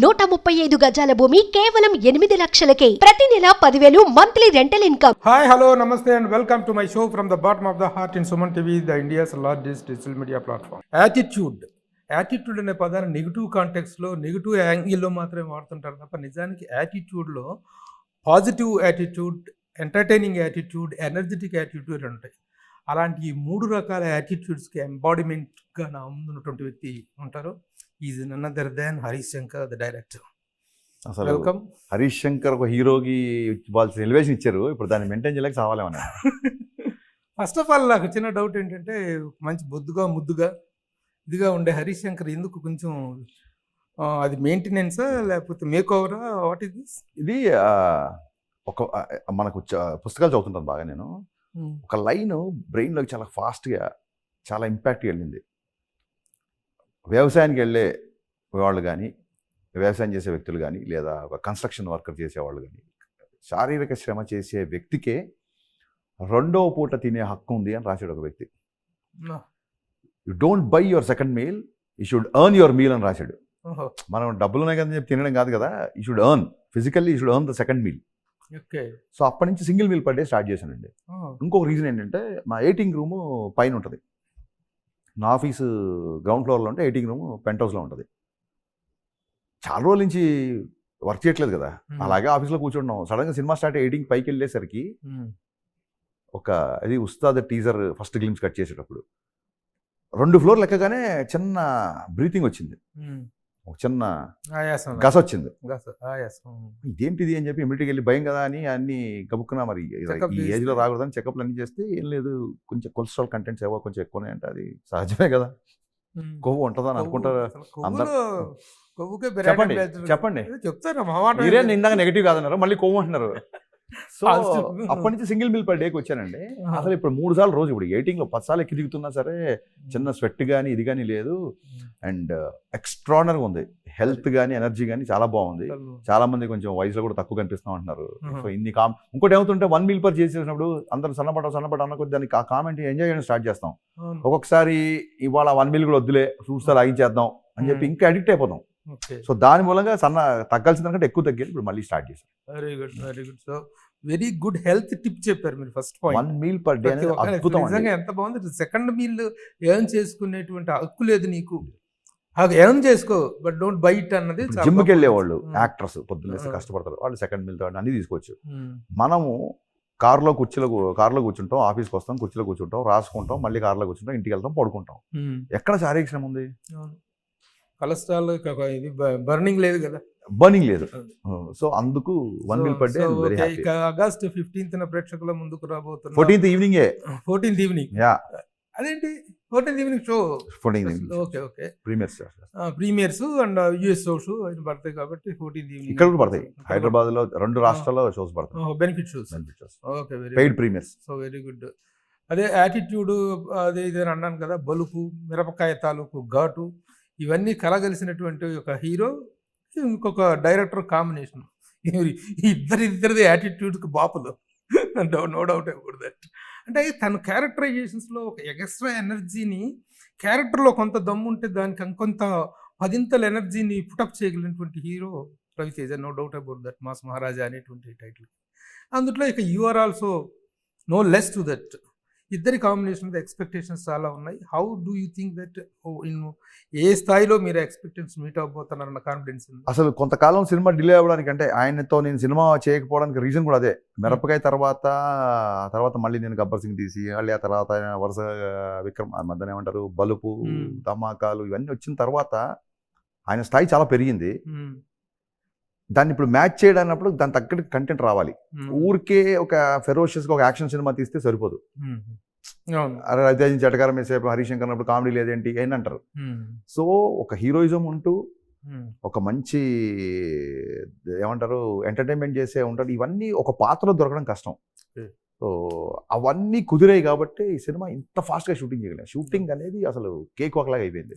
135 గజాల భూమి కేవలం 8 లక్షలకే. ప్రతి నెల 10,000 monthly rental income. Hi hello నమస్తే and welcome to my show from the bottom of the heart in Suman TV, the India's largest digital media platform. Attitude అనే పదాన్ని negative కాంటెక్స్లో, negative యాంగిల్లో మాత్రమే వాడుతుంటారు తప్ప నిజానికి యాటిట్యూడ్లో positive attitude, entertaining attitude, energetic attitude ఉంటాయి. అలాంటి ఈ 3 రకాల యాటిట్యూడ్స్కి ఎంబాడిమెంట్గా నా ముందున్నటువంటి వ్యక్తి ఉంటారు. Is none other than Harish Shankar, the director. అసలు వెల్కమ్. హరీష్ శంకర్ ఒక హీరోకి వాళ్ళ ఎలివేషన్ ఇచ్చారు, ఇప్పుడు దాన్ని మెయింటైన్ చేయలేక చావాలేమన్నా. ఫస్ట్ ఆఫ్ ఆల్ నాకు చిన్న డౌట్ ఏంటంటే, మంచి బొద్దుగా ముద్దుగా ఇదిగా ఉండే హరీష్ శంకర్ ఎందుకు కొంచెం అది మెయింటెనెన్సా లేకపోతే మేక్ ఓవరా, వాట్ ఇస్ దిస్? ఇది ఒక మనకు పుస్తకాలు చదువుతుంటాను బాగా నేను. ఒక లైన్ బ్రెయిన్లోకి చాలా ఫాస్ట్గా, చాలా ఇంపాక్ట్గా వెళ్ళింది. వ్యవసాయానికి వెళ్ళే వాళ్ళు కానీ, వ్యవసాయం చేసే వ్యక్తులు కానీ, లేదా ఒక కన్స్ట్రక్షన్ వర్కర్ చేసేవాళ్ళు కానీ, శారీరక శ్రమ చేసే వ్యక్తికే 2వ పూట తినే హక్కు ఉంది అని రాశాడు ఒక వ్యక్తి. You don't by your second meal, you should earn your meal అని రాశాడు. మనం డబ్బులు ఉన్నాయి కదా చెప్పి తినడం కాదు కదా, you should earn physically, you should earn the second meal. Okay. So అప్పటి నుంచి single meal per day start చేశానండి. ఇంకొక రీజన్ ఏంటంటే, మా ఎయిటింగ్ రూము పైన ఉంటుంది. నా ఆఫీసు గ్రౌండ్ ఫ్లోర్లో ఉంటే ఎయిటింగ్ రూమ్ పెంట్ హౌస్లో ఉంటుంది. చాలా రోజుల నుంచి వర్క్ చేయట్లేదు కదా, అలాగే ఆఫీస్లో కూర్చుంటున్నాం. సడన్గా సినిమా స్టార్ట్ ఎయిటింగ్ పైకి వెళ్ళేసరికి ఒక అది Ustaad teaser first glimpse cut చేసేటప్పుడు 2 ఫ్లోర్లు ఎక్కగానే చిన్న బ్రీతింగ్ వచ్చింది, ఒక చిన్న గస వచ్చింది. ఇదేంటిది అని చెప్పి ఇమిడియట్గా వెళ్ళి భయం కదా అని అన్ని కబుక్కున్నా. మరి ఈ ఏజ్లో రాకూడదని చెకప్లు అన్ని చేస్తే ఏం లేదు, కొంచెం కొలెస్ట్రాల్ కంటెంట్స్ ఏవో కొంచెం ఎక్కువనే అంటే అది సహజమే కదా, కొవ్వు ఉంటుందని అనుకుంటారు అందరూ. చెప్పండి చెప్పండి, మీరే ఇందాక నెగిటివ్ కాదన్నారు, మళ్ళీ కొవ్వు అంటున్నారు. సో అప్పటి నుంచి సింగిల్ మీల్ పర్ డేకి వచ్చానండి. అసలు ఇప్పుడు 3 సార్లు రోజు, ఇప్పుడు ఎయిటింగ్లో 10 సార్లు ఎక్కి దిగుతున్నా సరే చిన్న స్వెట్ కానీ ఇది కానీ లేదు. అండ్ ఎక్స్ట్రానర్గా ఉంది, హెల్త్ కానీ ఎనర్జీ కానీ చాలా బాగుంది. చాలా మంది కొంచెం వయసులో కూడా తక్కువ కనిపిస్తాం అంటున్నారు. సో ఇన్ని ఇంకోటి ఏమవుతుంటే 1 మీల్ పర్ చేసేసినప్పుడు అందరూ సన్నపడ్డ అన్న కొద్ది దానికి ఆ కామెంట్ ఎంజాయ్ చేయడం స్టార్ట్ చేస్తాం. ఒక్కొక్కసారి ఇవాళ 1 మీల్ కూడా వద్దులే, ఫ్రూట్స్ లాగించేద్దాం అని చెప్పి ఇంకా అడిక్ట్ అయిపోతాం. సో దాని మూలంగా తగ్గాల్సిన దానికంటే ఎక్కువ తగ్గాలి, ఇప్పుడు మళ్ళీ స్టార్ట్ చేశాం. Very good, very good. So very good health tip చెప్పారు మీరు. First point 1 meal per day అద్భుతం. నిజంగా ఎంత బాగుంది. సెకండ్ మీల్ ఎర్న్ చేసుకునేటువంటి హక్కు లేదు నీకు, ఎర్న్ చేసుకో, బట్ డోంట్ బై ఇట్ అన్నది. జిమ్కి వెళ్ళేవాళ్ళు యాక్టర్స్ పొద్దున్నే కష్టపడతారు, వాళ్ళు సెకండ్ మీల్ తో అన్ని తీసుకోవచ్చు. మనము కార్లో కూర్చుంటాం, ఆఫీస్కి వస్తాం, కుర్చీలో కూర్చుంటాం, రాసుకుంటాం, మళ్ళీ కార్లో కూర్చుంటాం, ఇంటికి వెళ్తాం, పడుకుంటాం. ఎక్కడ శారీరక శ్రమ ఉంది? కొలెస్ట్రాల్ ఇది బర్నింగ్ లేదు కదా, బర్నింగ్ లేదు. సో అందుకు 1 meal per day. August 15th ప్రేక్షకుల ముందుకు రాబోతున్నా. 14th evening. అదేంటి 14th evening show? 14th evening. Okay okay. Premieres and US shows పడతాయి కాబట్టి 14th ఈవినింగ్ ఇక్కడ కూడా పడతాయి. హైదరాబాద్ లో 2 రాష్ట్రాల్లో షోస్ పడతాయి. Benefit shows. Okay, very paid premieres. So very good. అదే యాటిట్యూడ్, అదే ఇదే అన్నాను కదా, బలుపు, మిరపకాయ తాలూకు ఘాటు, ఇవన్నీ కలగలిసినటువంటి ఒక హీరో, ఇంకొక డైరెక్టర్ కాంబినేషన్. ఇద్దరిది యాటిట్యూడ్కి బాపులు, నో డౌట్ అబౌట్ దట్. అంటే తన క్యారెక్టరైజేషన్స్లో ఒక ఎక్స్ట్రా ఎనర్జీని, క్యారెక్టర్లో కొంత దమ్ము ఉంటే దానికి ఇంకొంత 10ంతల ఎనర్జీని పుటప్ చేయగలిగినటువంటి hero Raviteja, no doubt about that. Mass Maharaja అనేటువంటి టైటిల్. అందులో ఇక you are also no less to that. ఇద్దరి కాంబినేషన్ ఎక్స్పెక్టేషన్స్ చాలా ఉన్నాయి. How do you think that, ఏ స్థాయిలో మీరు ఎక్స్పెక్టేషన్స్ మీట్ అవ్వబోతున్నారన్న కాన్ఫిడెన్స్ ఉంది? అసలు కొంతకాలం సినిమా డిలే అవ్వడానికి, అంటే ఆయనతో నేను సినిమా చేయకపోవడానికి రీజన్ కూడా అదే. మిరపకాయ తర్వాత మళ్ళీ నేను గబ్బర్ సింగ్ తీసి, మళ్ళీ ఆ తర్వాత వరుస విక్రమ్ మధ్యన ఏమంటారు, బలుపు, ధమాకాలు ఇవన్నీ వచ్చిన తర్వాత ఆయన స్థాయి చాలా పెరిగింది. దాన్ని ఇప్పుడు మ్యాచ్ చేయడాన్నప్పుడు దాని తగ్గట్టు కంటెంట్ రావాలి. ఊరికే ఒక ఫెరోషియస్గా ఒక యాక్షన్ సినిమా తీస్తే సరిపోదు. అరే రవితేజ జటకారం వేసేపు హరీష్ శంకర్ అన్నప్పుడు కామెడీ లేదేంటి అని అంటారు. సో ఒక హీరోయిజం ఉంటూ ఒక మంచి ఏమంటారు ఎంటర్టైన్మెంట్ చేసే ఉంటాడు. ఇవన్నీ ఒక పాత్రలో దొరకడం కష్టం. సో అవన్నీ కుదిరాయి కాబట్టి ఈ సినిమా ఇంత ఫాస్ట్గా షూటింగ్ చేయగలిగాం. షూటింగ్ అనేది అసలు కేక్ వాక్లాగా అయిపోయింది.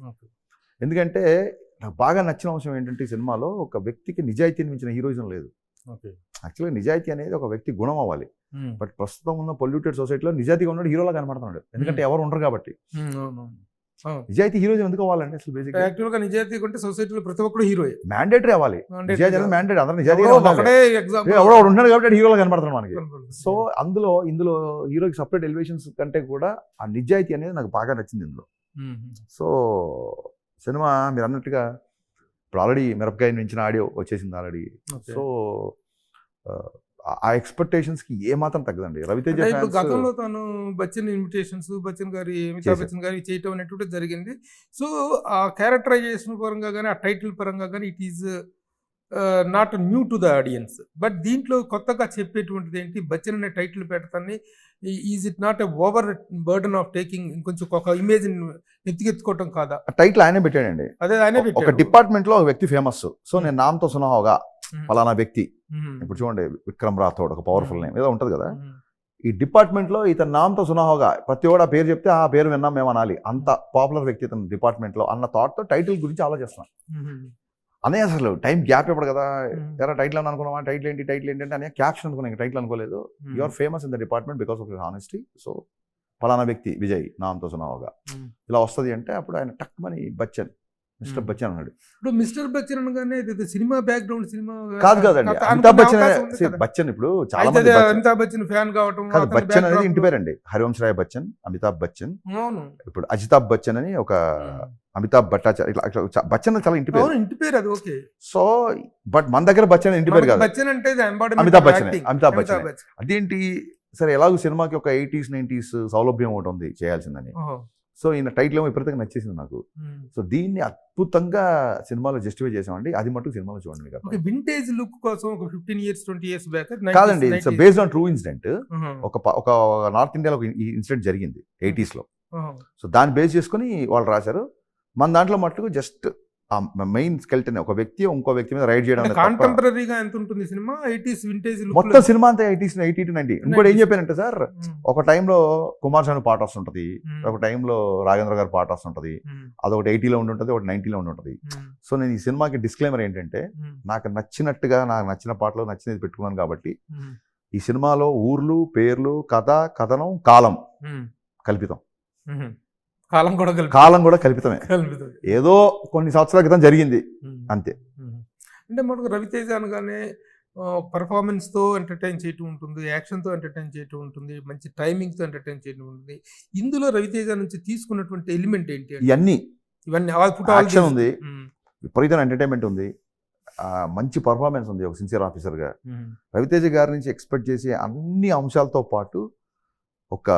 ఎందుకంటే నాకు బాగా నచ్చిన అంశం ఏంటంటే, ఈ సినిమాలో ఒక వ్యక్తికి నిజాయితీని మించిన హీరోయిజం లేదు. యాక్చువల్గా నిజాయితీ అనేది ఒక వ్యక్తి గుణం అవ్వాలి. బట్ ప్రస్తుతం ఉన్న పొల్యూటెడ్ సొసైటీలో నిజాయితీగా ఉన్నాడు హీరోలా కనబడుతున్నాడు, ఎందుకంటే ఎవరు ఉండరు కాబట్టి. నిజాయితీ హీరోయిజం ఎందుకు అవ్వాలండి అసలు బేసిక్ యాక్చువల్ గా నిజాయితీ ఉంటే సొసైటీలో ప్రతి ఒక్కరు హీరోయే. మ్యాండేటరీ అవ్వాలి. నిజాయితీ అనేది మ్యాండేటరీ. అందరూ నిజాయితీగా ఒకడే ఎగ్జాంపుల్ ఎవడో ఉన్నాడు కాబట్టి హీరోలో కనబడుతున్నాడు మనకి. సో ఇందులో హీరోకి సపరేట్ ఎలివేషన్స్ కంటే కూడా ఆ నిజాయితీ అనేది నాకు బాగా నచ్చింది ఇందులో. సో సినిమా మీరు అన్నట్టుగా ఇప్పుడు ఆల్రెడీ మిరపకాయ నుంచి ఆడియో వచ్చేసింది ఆల్రెడీ. సో ఆ ఎక్స్పెక్టేషన్స్కి ఏమాత్రం తగ్గదండి. రవితేజ గతంలో తను బచ్చన్ ఇన్విటేషన్స్ బచ్చన్ గారి అమితాబ్ బచ్చన్ గారి చేయటం అనేటువంటి జరిగింది. సో ఆ క్యారెక్టరైజేషన్ పరంగా కానీ ఆ టైటిల్ పరంగా కానీ it is not new to the audience. But దీంట్లో కొత్తగా చెప్పేటువంటిది ఏంటి, బచ్చన్ అనే టైటిల్ పెడతాన్ని is it not a over burden of taking, ఇంకొంచెం ఒక ఇమేజ్ ఎత్తుకెత్తుకోవటం కాదా? టైటిల్ ఆయనే పెట్టాడండి. అదే ఆయనే పెట్టాడు. ఒక డిపార్ట్మెంట్ లో ఒక వ్యక్తి ఫేమస్. సో నేను నామతో సునాహోగా ఫలానా వ్యక్తి, ఇప్పుడు చూడండి విక్రమ్ రాథోడ్ ఒక పవర్ఫుల్ నేమ్ ఏదో ఉంటుంది కదా, ఈ డిపార్ట్మెంట్ లో ఇతను నామతో సునాహోగా ప్రతి ఒక్క పేరు చెప్తే ఆ పేరు విన్నాం మేము అనాలి, అంత పాపులర్ వ్యక్తి ఇతను డిపార్ట్మెంట్ లో అన్న థాట్ తో టైటిల్ గురించి ఆలోచిస్తున్నాను. అనే అసలు టైం గ్యాప్ ఇవ్వడు కదా, ఎరా టైటిల్ అని అనుకున్నావా, టైటిల్ ఏంటి అంటే అనే క్యాప్షన్ అనుకున్నాను, టైటిల్ అనుకోలేదు. You are famous in the department because of your honesty. So ఫలానా వ్యక్తి విజయ్ నామతో సునాహోగా ఇలా వస్తుంది అంటే అప్పుడు ఆయన టక్ మని బచ్చన్, మిస్టర్ బచ్చన్ అన్నాడు. ఇప్పుడు మిస్టర్ బచ్చన్ అనగానే సినిమా బ్యాక్గ్రౌండ్ సినిమా కాదండి. అమితాబ్ బచ్చన్ బచ్చన్ ఇప్పుడు చాలా మంది అమితాబ్ బచ్చన్ ఫ్యాన్ కావటం. బచ్చన్ అనేది ఇంటి పేరండి. హరివంశ్ రాయ్ బచ్చన్, అమితాబ్ బచ్చన్, ఇప్పుడు అజితాబ్ బచ్చన్ అని ఒక అమితాబ్ భట్టాచార్య, ఇట్లా బచ్చన్ చాలా ఇంటి పేరు అది. ఓకే. సో బట్ మన దగ్గర బచ్చన్ ఇంటి పేరు కాదు, బచ్చన్ అంటే అమితాబ్ బచ్చన్. అదేంటి సరే ఎలాగో సినిమాకి ఒక 80s 90s సౌలభ్యం ఒకటి ఉంది చేయాల్సిందని. సో ఈయన టైటిల్ ఏమో విపరీతంగా నచ్చేసింది నాకు. సో దీన్ని అద్భుతంగా సినిమాలో జస్టిఫై చేసామండి. అది మటుకు సినిమాలో చూడండి. వింటేజ్ లుక్ కోసం ఒక 15 years 20 years బ్యాక్ కాదండి, it's based on true incident. ఒక నార్త్ ఇండియాలో ఒక ఇన్సిడెంట్ జరిగింది 80s లో. సో దాన్ని బేస్ చేసుకుని వాళ్ళు రాశారు. మన దాంట్లో మటుకు జస్ట్ మెయిన్ స్కెల్టన్ ఒక వ్యక్తి ఇంకో వ్యక్తి మీద రైడ్ చేయడం. కాంటెంపరరీగా ఎంత ఉంటుంది సినిమా? 80s వింటేజ్ మొత్తం సినిమా అంతా 80s 80 to 90. ఇంకోటి ఏం చెప్పానంటే సార్, ఒక టైంలో కుమార్ సాను పాట వస్తుంటది, ఒక టైంలో రాఘేంద్ర గారి పాట వస్తుంటది, అదొకటి 80లో ఉంటుంటది, ఒకటి 90లో ఉంటుంటది. సో నేను ఈ సినిమాకి డిస్క్లైమర్ ఏంటంటే, నాకు నచ్చినట్టుగా నాకు నచ్చిన పాటలో నచ్చినది పెట్టుకున్నాను కాబట్టి ఈ సినిమాలో ఊర్లు, పేర్లు, కథ, కథనం, కాలం కల్పితం. కాలం కూడా కల్పితమే. ఏదో కొన్ని సంవత్సరాల క్రితం జరిగింది అంతే. అంటే మనకు రవితేజ అనగానే పర్ఫార్మెన్స్ తో ఎంటర్టైన్ చేయటం ఉంటుంది, యాక్షన్ తో ఎంటర్టైన్ చేయటం ఉంటుంది, మంచి టైమింగ్ తో ఎంటర్టైన్ చేయటం ఉంటుంది. ఇందులో రవితేజ నుంచి తీసుకున్నటువంటి ఎలిమెంట్ ఏంటి? ఇవన్నీ యాక్షన్ ఉంది, విపరీతమైన ఎంటర్టైన్మెంట్ ఉంది, మంచి పర్ఫార్మెన్స్ ఉంది. ఒక సిన్సియర్ ఆఫీసర్ గా రవితేజ గారి నుంచి ఎక్స్పెక్ట్ చేసే అన్ని అంశాలతో పాటు ఒక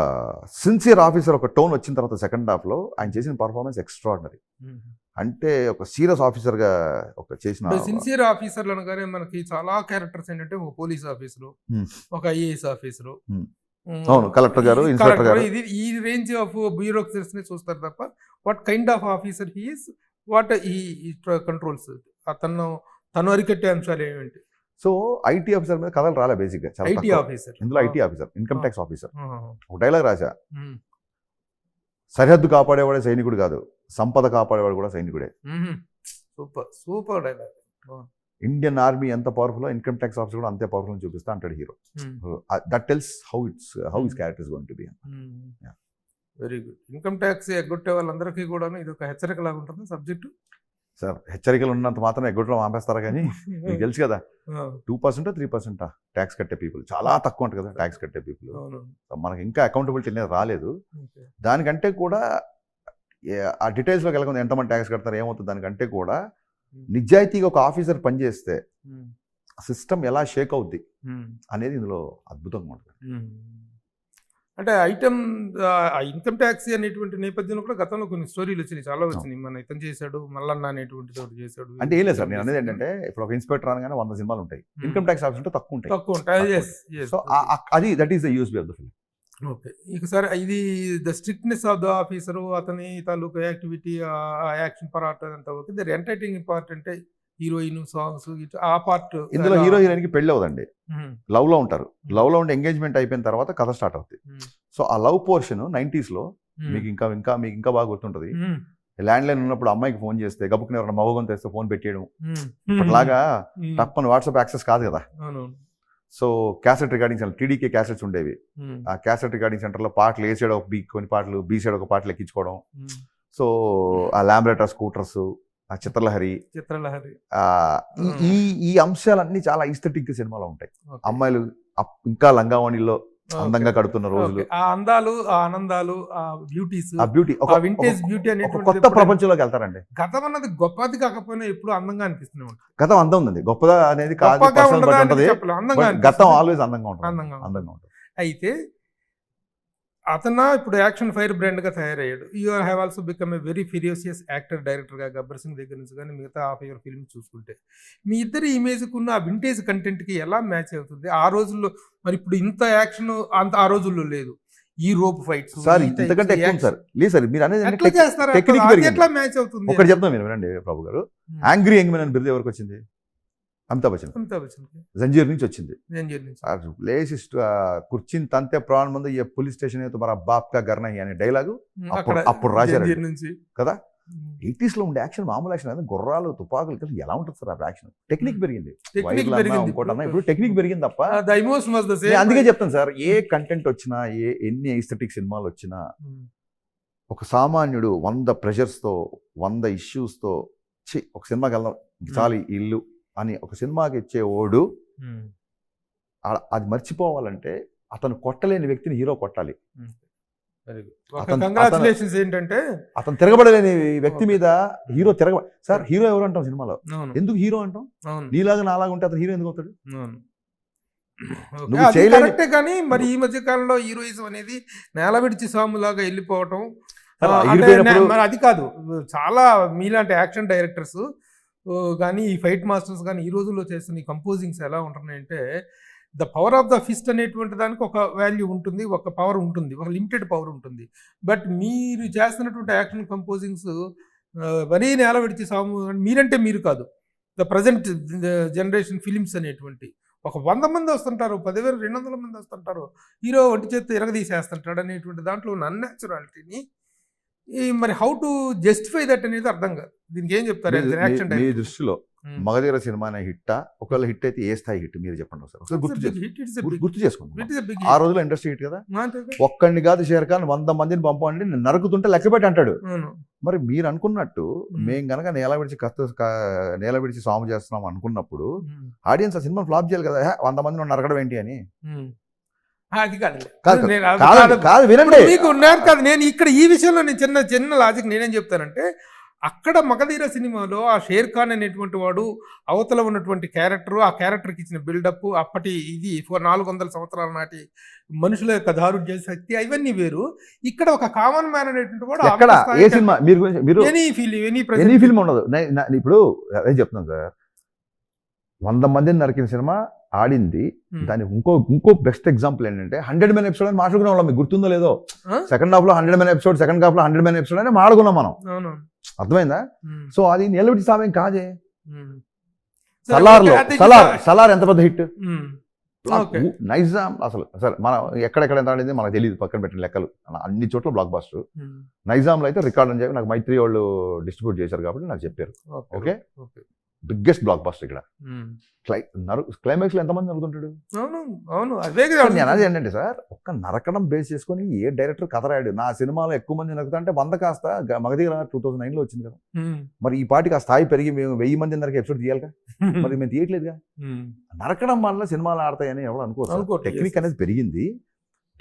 సిన్సియర్ ఆఫీసర్ ఒక టోన్ వచ్చిన తర్వాత సెకండ్ హాఫ్ లో ఆయన చేసిన పర్ఫార్మెన్స్ ఎక్స్ట్రాడినరీ. అంటే ఒక సీరియస్ ఆఫీసర్ గా ఒక చేసిన సిన్సియర్ ఆఫీసర్లు అనగానే మనకి చాలా క్యారెక్టర్స్ ఏంటంటే ఒక పోలీస్ ఆఫీసరు, ఒక ఐఏఎస్ ఆఫీసరు, అవును కలెక్టర్ గారు, ఇన్స్పెక్టర్ గారు, ఇది ఈ రేంజ్ ఆఫ్ బ్యూరోక్రసీస్ ని చూస్తారు తప్ప what kind of officer he is, what ఈ కంట్రోల్స్, తను అరికట్టే అంశాలు ఏమిటి? సో ఐటీ ఆఫీసర్ మీద కథలు రాలే బేసిక్ గా. ఇందులో IT officer, income tax officer. ఒక డైలాగ్ రాశా, సరిహద్దు కాపాడేవాడే సైనికుడు కాదు, సంపద కాపాడేవాడు కూడా సైనికుడే. Super dialogue. ఇండియన్ ఆర్మీ ఎంత పవర్ఫుల్, ఇన్కమ్ ట్యాక్స్ ఆఫీసర్ కూడా అంతే పవర్ఫుల్ అని చూపిస్తా అంటాడు hero. That tells how his character is going to be. Very good. Income tax ఎగ్గొట్టే వాళ్ళందరికీ కూడా ఇది ఒక హెచ్చరిక లాగా ఉంటుంది సబ్జెక్టు. సార్ హెచ్చరికలు ఉన్నంత మాత్రం ఎగ్గొట్టడం ఆపేస్తారా? కానీ మీకు తెలుసు కదా 2% 3% ట్యాక్స్ కట్టే పీపుల్ చాలా తక్కువ ఉంటుంది కదా ట్యాక్స్ కట్టే పీపుల్. మనకి ఇంకా అకౌంటబిలిటీ అనేది రాలేదు. దానికంటే కూడా ఆ డీటెయిల్స్లోకి వెళ్ళకుండా ఎంతమంది ట్యాక్స్ కడతారు ఏమవుతుంది దానికంటే కూడా నిజాయితీగా ఒక ఆఫీసర్ పనిచేస్తే సిస్టమ్ ఎలా షేక్ అవుద్ది అనేది ఇందులో అద్భుతంగా ఉంటుంది. అంటే ఐటమ్ ఇన్కమ్ ట్యాక్స్ అనేటువంటి నేపథ్యంలో కూడా గతంలో కొన్ని స్టోరీలు వచ్చినాయి, చాలా వచ్చినాయి. మన ఇతను చేశాడు, మల్లన్న అనేటువంటి తోటి చేశాడు. అంటే ఏం లేదు సార్, నేను అనేది ఏంటంటే ఇప్పుడు ఒక ఇన్స్పెక్టర్ అనగానే 100 సినిమాలు ఉంటాయి, ఇన్కమ్ ట్యాక్స్ ఆఫీస్ ఉంటే తక్కువ ఉంటాయి. సో అది that is the USP of the film. Okay. ఇక సార్ ఇది the strictness of the officer, అతని తాలూకు యాక్టివిటీ, ఆ యాక్షన్ పార్ట్ అంతా ఓకే. ద ఎంటర్టైనింగ్ పార్ట్ అంటే హీరోయిన్ సాంగ్స్ ఆ పార్ట్. ఇందులో హీరో హీరోయిన్ కి పెళ్లి అవుదండి, లవ్ లో ఉంటారు. లవ్ లో ఉంటే ఎంగేజ్మెంట్ అయిపోయిన తర్వాత కథ స్టార్ట్ అవుతుంది. సో ఆ లవ్ పోర్షన్ 90s లో మీకు ఇంకా బాగా గుర్తుంటది. ల్యాండ్ లైన్ ఉన్నప్పుడు అమ్మాయికి ఫోన్ చేస్తే గబుక్కుని ఎవరైనా మగం తెస్తే ఫోన్ పెట్టేయడం. ఇప్పటిలాగా తప్పని వాట్సాప్ యాక్సెస్ కాదు కదా. So cassette recording centre, టీడీకే cassettes ఉండేవి. ఆ క్యాసెట్ రికార్డింగ్ సెంటర్ లో పాటలు ఏ సైడ్ ఒక బీ కొన్ని పాటలు, బీ సైడ్ ఒక పాటలు ఎక్కించుకోవడం. సో ఆ ల్యాంబ్రేటర్ స్కూటర్స్, ఆ చిత్రలహరి, ఆ, ఈ అంశాలన్నీ చాలా ఈస్థెటిక్ సినిమాలో ఉంటాయి. అమ్మాయిలు ఇంకా లంగావాణిలో అందంగా కడుతున్న రోజులు, ఆ అందాలు, ఆ ఆనందాలు, ఆ బ్యూటీస్, ఆ బ్యూటీ, వింటేజ్ బ్యూటీ ఒక అనేటువంటి కొత్త ప్రపంచంలోకి వెళ్తారండి. గతం అన్నది గొప్పది కాకపోయినా ఎప్పుడు అందంగా అనిపిస్తూనే ఉంటుంది. గతం అందం ఉందండి, గొప్పదా అనేది కాదు, గొప్పగా personal ఉండదా బట్టి అనేది ఉంటది. చెప్పలేం. అందంగా But గతం అనిపిస్తుంది. ఆల్వేస్ అందంగా ఉంటుంది. అందంగా ఉంటుంది. అయితే ఇప్పుడు యాక్షన్ ఫైర్ బ్రాండ్ గా తయారయ్యాడు. You have also become a very ferocious actor, director గా గబ్బర్ సింగ్ దగ్గర నుంచి కానీ మిగతా హాఫ్ యువర్ ఫిల్మ్ చూసుకుంటే మీ ఇద్దరి ఇమేజ్ కున్న ఆ వింటేజ్ కంటెంట్ కి ఎలా మ్యాచ్ అవుతుంది ఆ రోజుల్లో? మరి ఇప్పుడు ఇంత యాక్షన్ అంత ఆ రోజుల్లో లేదు. ఈ రోప్ ఫైట్స్ సార్ ఇంతకంటే ఎక్కువ సార్. లేదు సార్, మీరు అనేది ఎట్లా చేస్తారు? టెక్నిక్ అది ఎట్లా మ్యాచ్ అవుతుంది? ఒకటి చెప్తాం మీరు వినండి ప్రభు గారు. యాంగ్రీ యంగ్ మ్యాన్ అని బిరుదు ఎవరికి వచ్చింది? అమితాబ్ బచ్చన్. జంజీర్ నుంచి వచ్చింది. లేటెస్ట్ కుర్చీని తంతే ప్రాణం ముందు ఏ పోలీస్ స్టేషన్ అయితే మన బాప్ కా గర్నా అనే డైలాగు అప్పుడు రాశారు కదా. 80s లో ఉండే యాక్షన్ మామూలు యాక్షన్ అనేది గుర్రాలు, తుపాకులు కలిసి ఎలా ఉంటుంది సార్? ఆ యాక్షన్ టెక్నిక్ పెరిగింది, ఇంకోటన్నా ఇప్పుడు టెక్నిక్ పెరిగింది తప్ప. అందుకే చెప్తాను సార్, ఏ కంటెంట్ వచ్చినా, ఎన్ని ఎస్థెటిక్ సినిమాలు వచ్చినా, ఒక సామాన్యుడు 100 ప్రెషర్స్ తో 100 issues తో ఒక సినిమాకి వెళ్దాం చాలు ఇల్లు అని ఒక సినిమాకి ఇచ్చే ఓడు అది మర్చిపోవాలంటే అతను కొట్టలేని వ్యక్తిని హీరో కొట్టాలి. కంగ్రాచులేషన్స్ ఏంటంటే అతను తిరగబడలేని వ్యక్తి మీద హీరో సార్ హీరో ఎవరు అంటాం సినిమాలో? ఎందుకు హీరో అంటాం? నీలాగా నాలాగా ఉంటే అతను హీరో ఎందుకు అవుతాడు? కరెక్టే. కానీ మరి ఈ మధ్య కాలంలో హీరోయిజం అనేది నేల విడిచి సాములాగా వెళ్ళిపోవటం మరి అది కాదు. చాలా మీలాంటి యాక్షన్ డైరెక్టర్స్ కానీ ఈ ఫైట్ మాస్టర్స్ కానీ ఈ రోజుల్లో చేస్తున్న ఈ కంపోజింగ్స్ ఎలా ఉంటున్నాయంటే, the power of the fist అనేటువంటి దానికి ఒక వాల్యూ ఉంటుంది, ఒక పవర్ ఉంటుంది, ఒక లిమిటెడ్ పవర్ ఉంటుంది. బట్ మీరు చేస్తున్నటువంటి యాక్షన్ కంపోజింగ్స్ మరీ నేల విడిచి సాము, మీరంటే మీరు కాదు, ద ప్రజెంట్ జనరేషన్ ఫిలిమ్స్ అనేటువంటి ఒక 100 మంది వస్తుంటారు, 10,200 మంది వస్తుంటారు, హీరో ఒంటి చేత్తో ఇరగదీసేస్తుంటాడు అనేటువంటి దాంట్లో ఉన్న అన్యాచురాలిటీని మరి హౌ టు జస్టిఫై దట్ అనేది అర్థం కాదు. దీనికి ఏం చెప్తారు? మీ దృష్టిలో మగధీర సినిమా అనే హిట్టా? ఒకవేళ హిట్ అయితే ఏ స్థాయి హిట్ మీరు చెప్పండి ఒకసారి. గుర్తు చేసుకుంటాం. ఆ రోజులో ఇండస్ట్రీ హిట్ కదా. ఒక్కడిని కాదు షేర్ ఖాన్ 100 మందిని పంపండి, నేను నరుకుతుంటే లెక్క పెట్టి అంటాడు. మరి మీరు అనుకున్నట్టు మేము గనక నేల విడిచి సాము చేస్తున్నాం అనుకున్నప్పుడు ఆడియన్స్ ఆ సినిమా ఫ్లాప్ చేయాలి కదా. 100 మందిని నరకడం ఏంటి అని. అది కాదు వినండి, మీకు ఉన్నారు కదా. నేను ఇక్కడ ఈ విషయంలో నేను చిన్న లాజిక్ నేనేం చెప్తానంటే, అక్కడ మగధీర సినిమాలో ఆ షేర్ ఖాన్ అనేటువంటి వాడు అవతల ఉన్నటువంటి క్యారెక్టర్, ఆ క్యారెక్టర్కి ఇచ్చిన బిల్డప్, అప్పటి ఇది 400 సంవత్సరాల నాటి మనుషుల యొక్క దారుఢ్య శక్తి అవన్నీ వేరు. ఇక్కడ ఒక కామన్ మ్యాన్ అనేటువంటి వాడు ఏ సినిమా మీరు ఎనీ ఫిల్మ్ ఉండదు. ఇప్పుడు అదే చెప్తున్నాను సార్, 100 మందిని నరికిన సినిమా ఆడింది. దానికి ఇంకో బెస్ట్ ఎగ్జాంపుల్ ఏంటంటే 100 Man ఎపిసోడ్ అని మాట్లాడుకునే వాళ్ళం. మీకు గుర్తుందో లేదో, సెకండ్ హాఫ్ లో 100 Man ఎపిసోడ్, సెకండ్ హాఫ్ లో 100 Man ఎపిసోడ్ అని మాట్లాడుకున్నాం మనం. అర్థమైందా? సో అది నిలబెట్టి సామేం కాదే. సలార్ ఎంత పెద్ద హిట్. నైజాం అసలు మనం ఎక్కడెక్కడ ఎంత ఆడింది మనకు తెలియదు, పక్కన పెట్టిన లెక్కలు. అన్ని చోట్ల బ్లాక్ బాస్టర్. నైజాంలో అయితే రికార్డ్ అని చెప్పి నాకు మైత్రి వాళ్ళు డిస్ట్రిబ్యూట్ చేశారు కాబట్టి నాకు చెప్పారు. ఓకే, బిగ్గెస్ట్ బ్లాక్ బాస్టర్ ఇక్కడ. క్లైమాక్స్ లో ఎంతమంది నరుకుతుంటాడు? ఏంటంటే సార్, ఒక్క నరకడం బేస్ చేసుకుని ఏ డైరెక్టర్ కథ రాయాడు? నా సినిమాలో ఎక్కువ మంది నరుకుతా అంటే 100 కాస్త మగధీర 2009 లో వచ్చింది కదా. మరి ఈ పాటికి ఆ స్థాయి పెరిగి మేము 1000 మంది నరక ఎపిసోడ్ తీయాలిగా. మరి మేము తీయట్లేదుగా. నరకడం వల్ల సినిమాలు ఆడతాయని ఎవరు అనుకో. టెక్నిక్ అనేది పెరిగింది.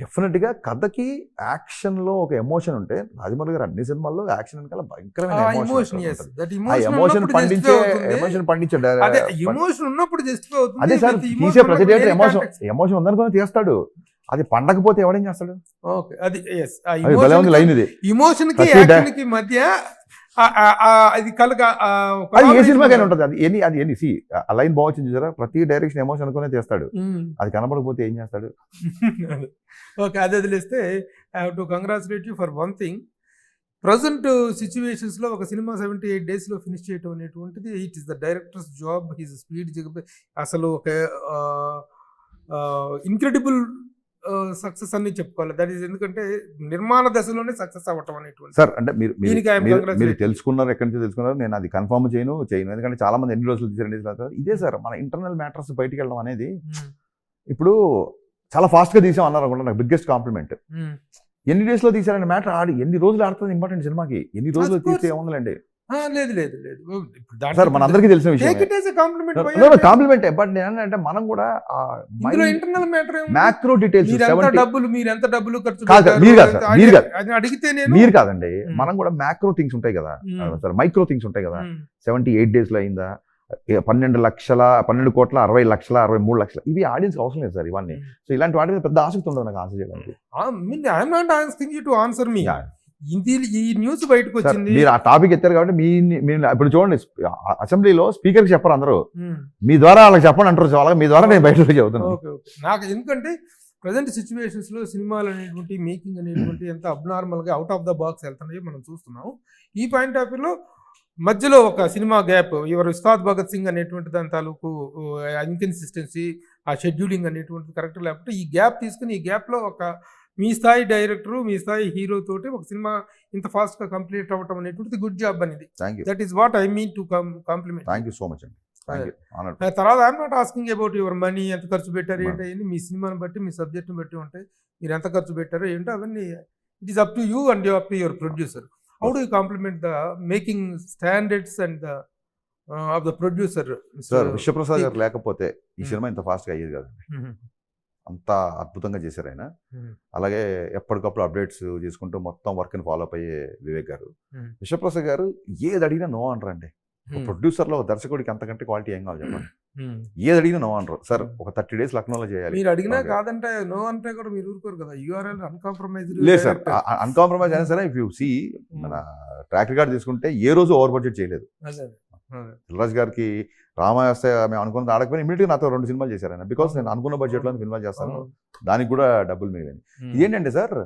డెఫినెట్ గా కథకి యాక్షన్ లో ఒక ఎమోషన్ ఉంటే, రాజమౌళి గారు అన్ని సినిమాల్లో యాక్షన్ వెనకాల భయంకరమైన ఎమోషన్ పండించే అదే సార్. తీసే ప్రతి డైరెక్టర్ ఎమోషన్ ఉందనుకుని తీస్తాడు. అది పండకపోతే ఎవడేం చేస్తాడు? లైన్ ఇది ఎమోషన్ కి మధ్య అది ఏ సినిమాకైనా ఉంటుంది. అది ఎన్ని ఆ లైన్ బాగా వచ్చింది చూసారా? ప్రతి డైరెక్షన్ ఎమోషన్ అనుకునే చేస్తాడు. అది కనపడకపోతే ఏం చేస్తాడు? ఓకే, అది వదిలేస్తే I have to congratulate you for one thing. Present situations లో ఒక సినిమా 78 days లో ఫినిష్ చేయడం అనేటువంటిది it is the directors job. His speed అసలు ఒక ఇన్క్రెడిబుల్ సక్సెస్ అని చెప్పుకోవాలి. దట్ ఈస్ ఎందుకంటే నిర్మాణ దశలోనే సక్సెస్ అవ్వటం అనేటువంటి. సార్ అంటే మీరు తెలుసుకున్నారు, ఎక్కడి నుంచి తెలుసుకున్నారు? నేను అది కన్ఫర్మ్ చేయను. ఎందుకంటే చాలా మంది ఎన్ని రోజులు తీసారు. ఇదే సార్ మన ఇంటర్నల్ మ్యాటర్స్ బయటికి వెళ్ళడం అనేది. ఇప్పుడు చాలా ఫాస్ట్ గా తీసాం అన్నారు అనుకుంటా, నాకు బిగ్గెస్ట్ కాంప్లిమెంట్. ఎన్ని డేస్ లో తీసారని మ్యాటర్ ఆడి ఎన్ని రోజులు ఆడుతుంది ఇంపార్టెంట్ సినిమాకి, ఎన్ని రోజులు Of course. తీస్తే ఏముందండి లేదు లేదు లేదు ఇప్పుడు దాంట్లో సార్, మన అందరికీ తెలిసిన విషయం take it as a compliment. Compliment. But నేను మనం కూడా ఇందులో ఇంటర్నల్ మ్యాటర్ మ్యాక్రో డీటెయిల్స్ మీరు ఎంత డబ్బులు ఖర్చు కాదు, పెట్టారు, మీరు కాదు సార్, అది- మీరు కాదు. అది అడిగితే నేను మీరు కాదండి, మ్మ్. మనం కూడా మ్యాక్రో థింగ్స్ ఉంటాయి కదా మ్మ్. సార్, మైక్రో థింగ్స్ ఉంటాయి కదా. మ్మ్. 78 days లో అయిందా, 12,60,60,63,00,000 ఇవి ఆడియన్స్ అవసరం లేదు సార్ ఇవన్నీ. సో ఇలాంటి వాటి మీద పెద్ద ఆసక్తి ఉండదు నాకు ఆన్సర్ చేయడానికి. I'm not asking you to answer me. Yeah. ఈ న్యూస్ బయటకు సార్, వచ్చింది. మీరు ఆ టాపిక్ ఎత్తారు కాబట్టి మీరు ఇప్పుడు చూడండి, అసెంబ్లీలో స్పీకర్కి చెప్పరు అందరూ, మ్మ్. మీ ద్వారా వాళ్ళకి చెప్పండి అంటారు. వాళ్ళకి మీ ద్వారా నేను బయట చెబుతున్నాను. Okay okay. నాకు ఎందుకంటే ప్రజెంట్ సిచ్యువేషన్స్ లో సినిమాలు అనేటువంటి మేకింగ్ అనేటువంటి ఎంత అబ్నార్మల్ గా అవుట్ ఆఫ్ ద బాక్స్ వెళ్తున్నాయో మనం చూస్తున్నాం. ఈ పాయింట్ ఆఫ్ వ్యూలో మధ్యలో ఒక సినిమా గ్యాప్, ఎవరు ఉస్తాద్ భగత్ సింగ్ అనేటువంటి దాని తాలూకు ఇన్కన్సిస్టెన్సీ, ఆ షెడ్యూలింగ్ అనేటువంటిది కరెక్ట్ లేకపోతే ఈ గ్యాప్ తీసుకుని ఈ గ్యాప్ లో ఒక మీ స్థాయి డైరెక్టర్, మీ స్థాయి హీరో తోటి ఒక సినిమా ఇంత ఫాస్ట్ గా కంప్లీట్ అవ్వటం అనేటువంటిది గుడ్ జాబ్ అనేది. Thank you, that is what I mean to compliment. Thank you so much అండి. Thank you. ఆనర్. తర్వాత I'm not asking about your money, ఎంత ఖర్చు పెట్టారు Right. ఏంటి, మీ సినిమాని బట్టి మీ సబ్జెక్ట్ని బట్టి ఉంటాయి. మీరు ఎంత ఖర్చు పెట్టారో ఏంటో అవన్నీ it is up to you and up to your producer. How do you compliment the making standards and the of the producer? Sir, Vishwaprasad గారు లేకపోతే ఈ సినిమా ఇంత ఫాస్ట్గా అయ్యేది కాదు. అంత అద్భుతంగా చేశారు ఆయన. అలాగే ఎప్పటికప్పుడు అప్డేట్స్ చేసుకుంటూ మొత్తం వర్క్ని ఫాలో అప్ అయ్యే వివేక్ గారు. విశ్వప్రసాద్ గారు ఏది అడిగినా నో అంటారండి. ప్రొడ్యూసర్లో ఒక దర్శకుడికి అంతకంటే క్వాలిటీ ఏం కావాలి చెప్పండి. ఏది అడిగినా నో అంటారు. సార్, ఒక 30 days లక్నోలో చేయాలి. మీరు అడిగినా Okay. కాదంటే నో అంటే కూడా మీరు ఊరుకోరు కదా. యూఆర్ఎల్ అన్కాంప్రమైజ్డ్ లేదు సార్, అన్కాంప్రమైజ్ అయినా సరే, ఇఫ్ యూ సీ మన ట్రాక్ రికార్డ్ తీసుకుంటే ఏ రోజు ఓవర్ బడ్జెట్ చేయలేదు. దిల్రాజ్ గారికి రామాయస్తే మేము అనుకున్నది ఆడకపోయినా ఇమీడియట్గా నాతో 2 సినిమాలు చేశారు ఆయన. బికాస్ నేను అనుకున్న బడ్జెట్లో సినిమాలు చేస్తాను, దానికి కూడా డబ్బులు మిగిలింది. ఇదేంటంటే సార్,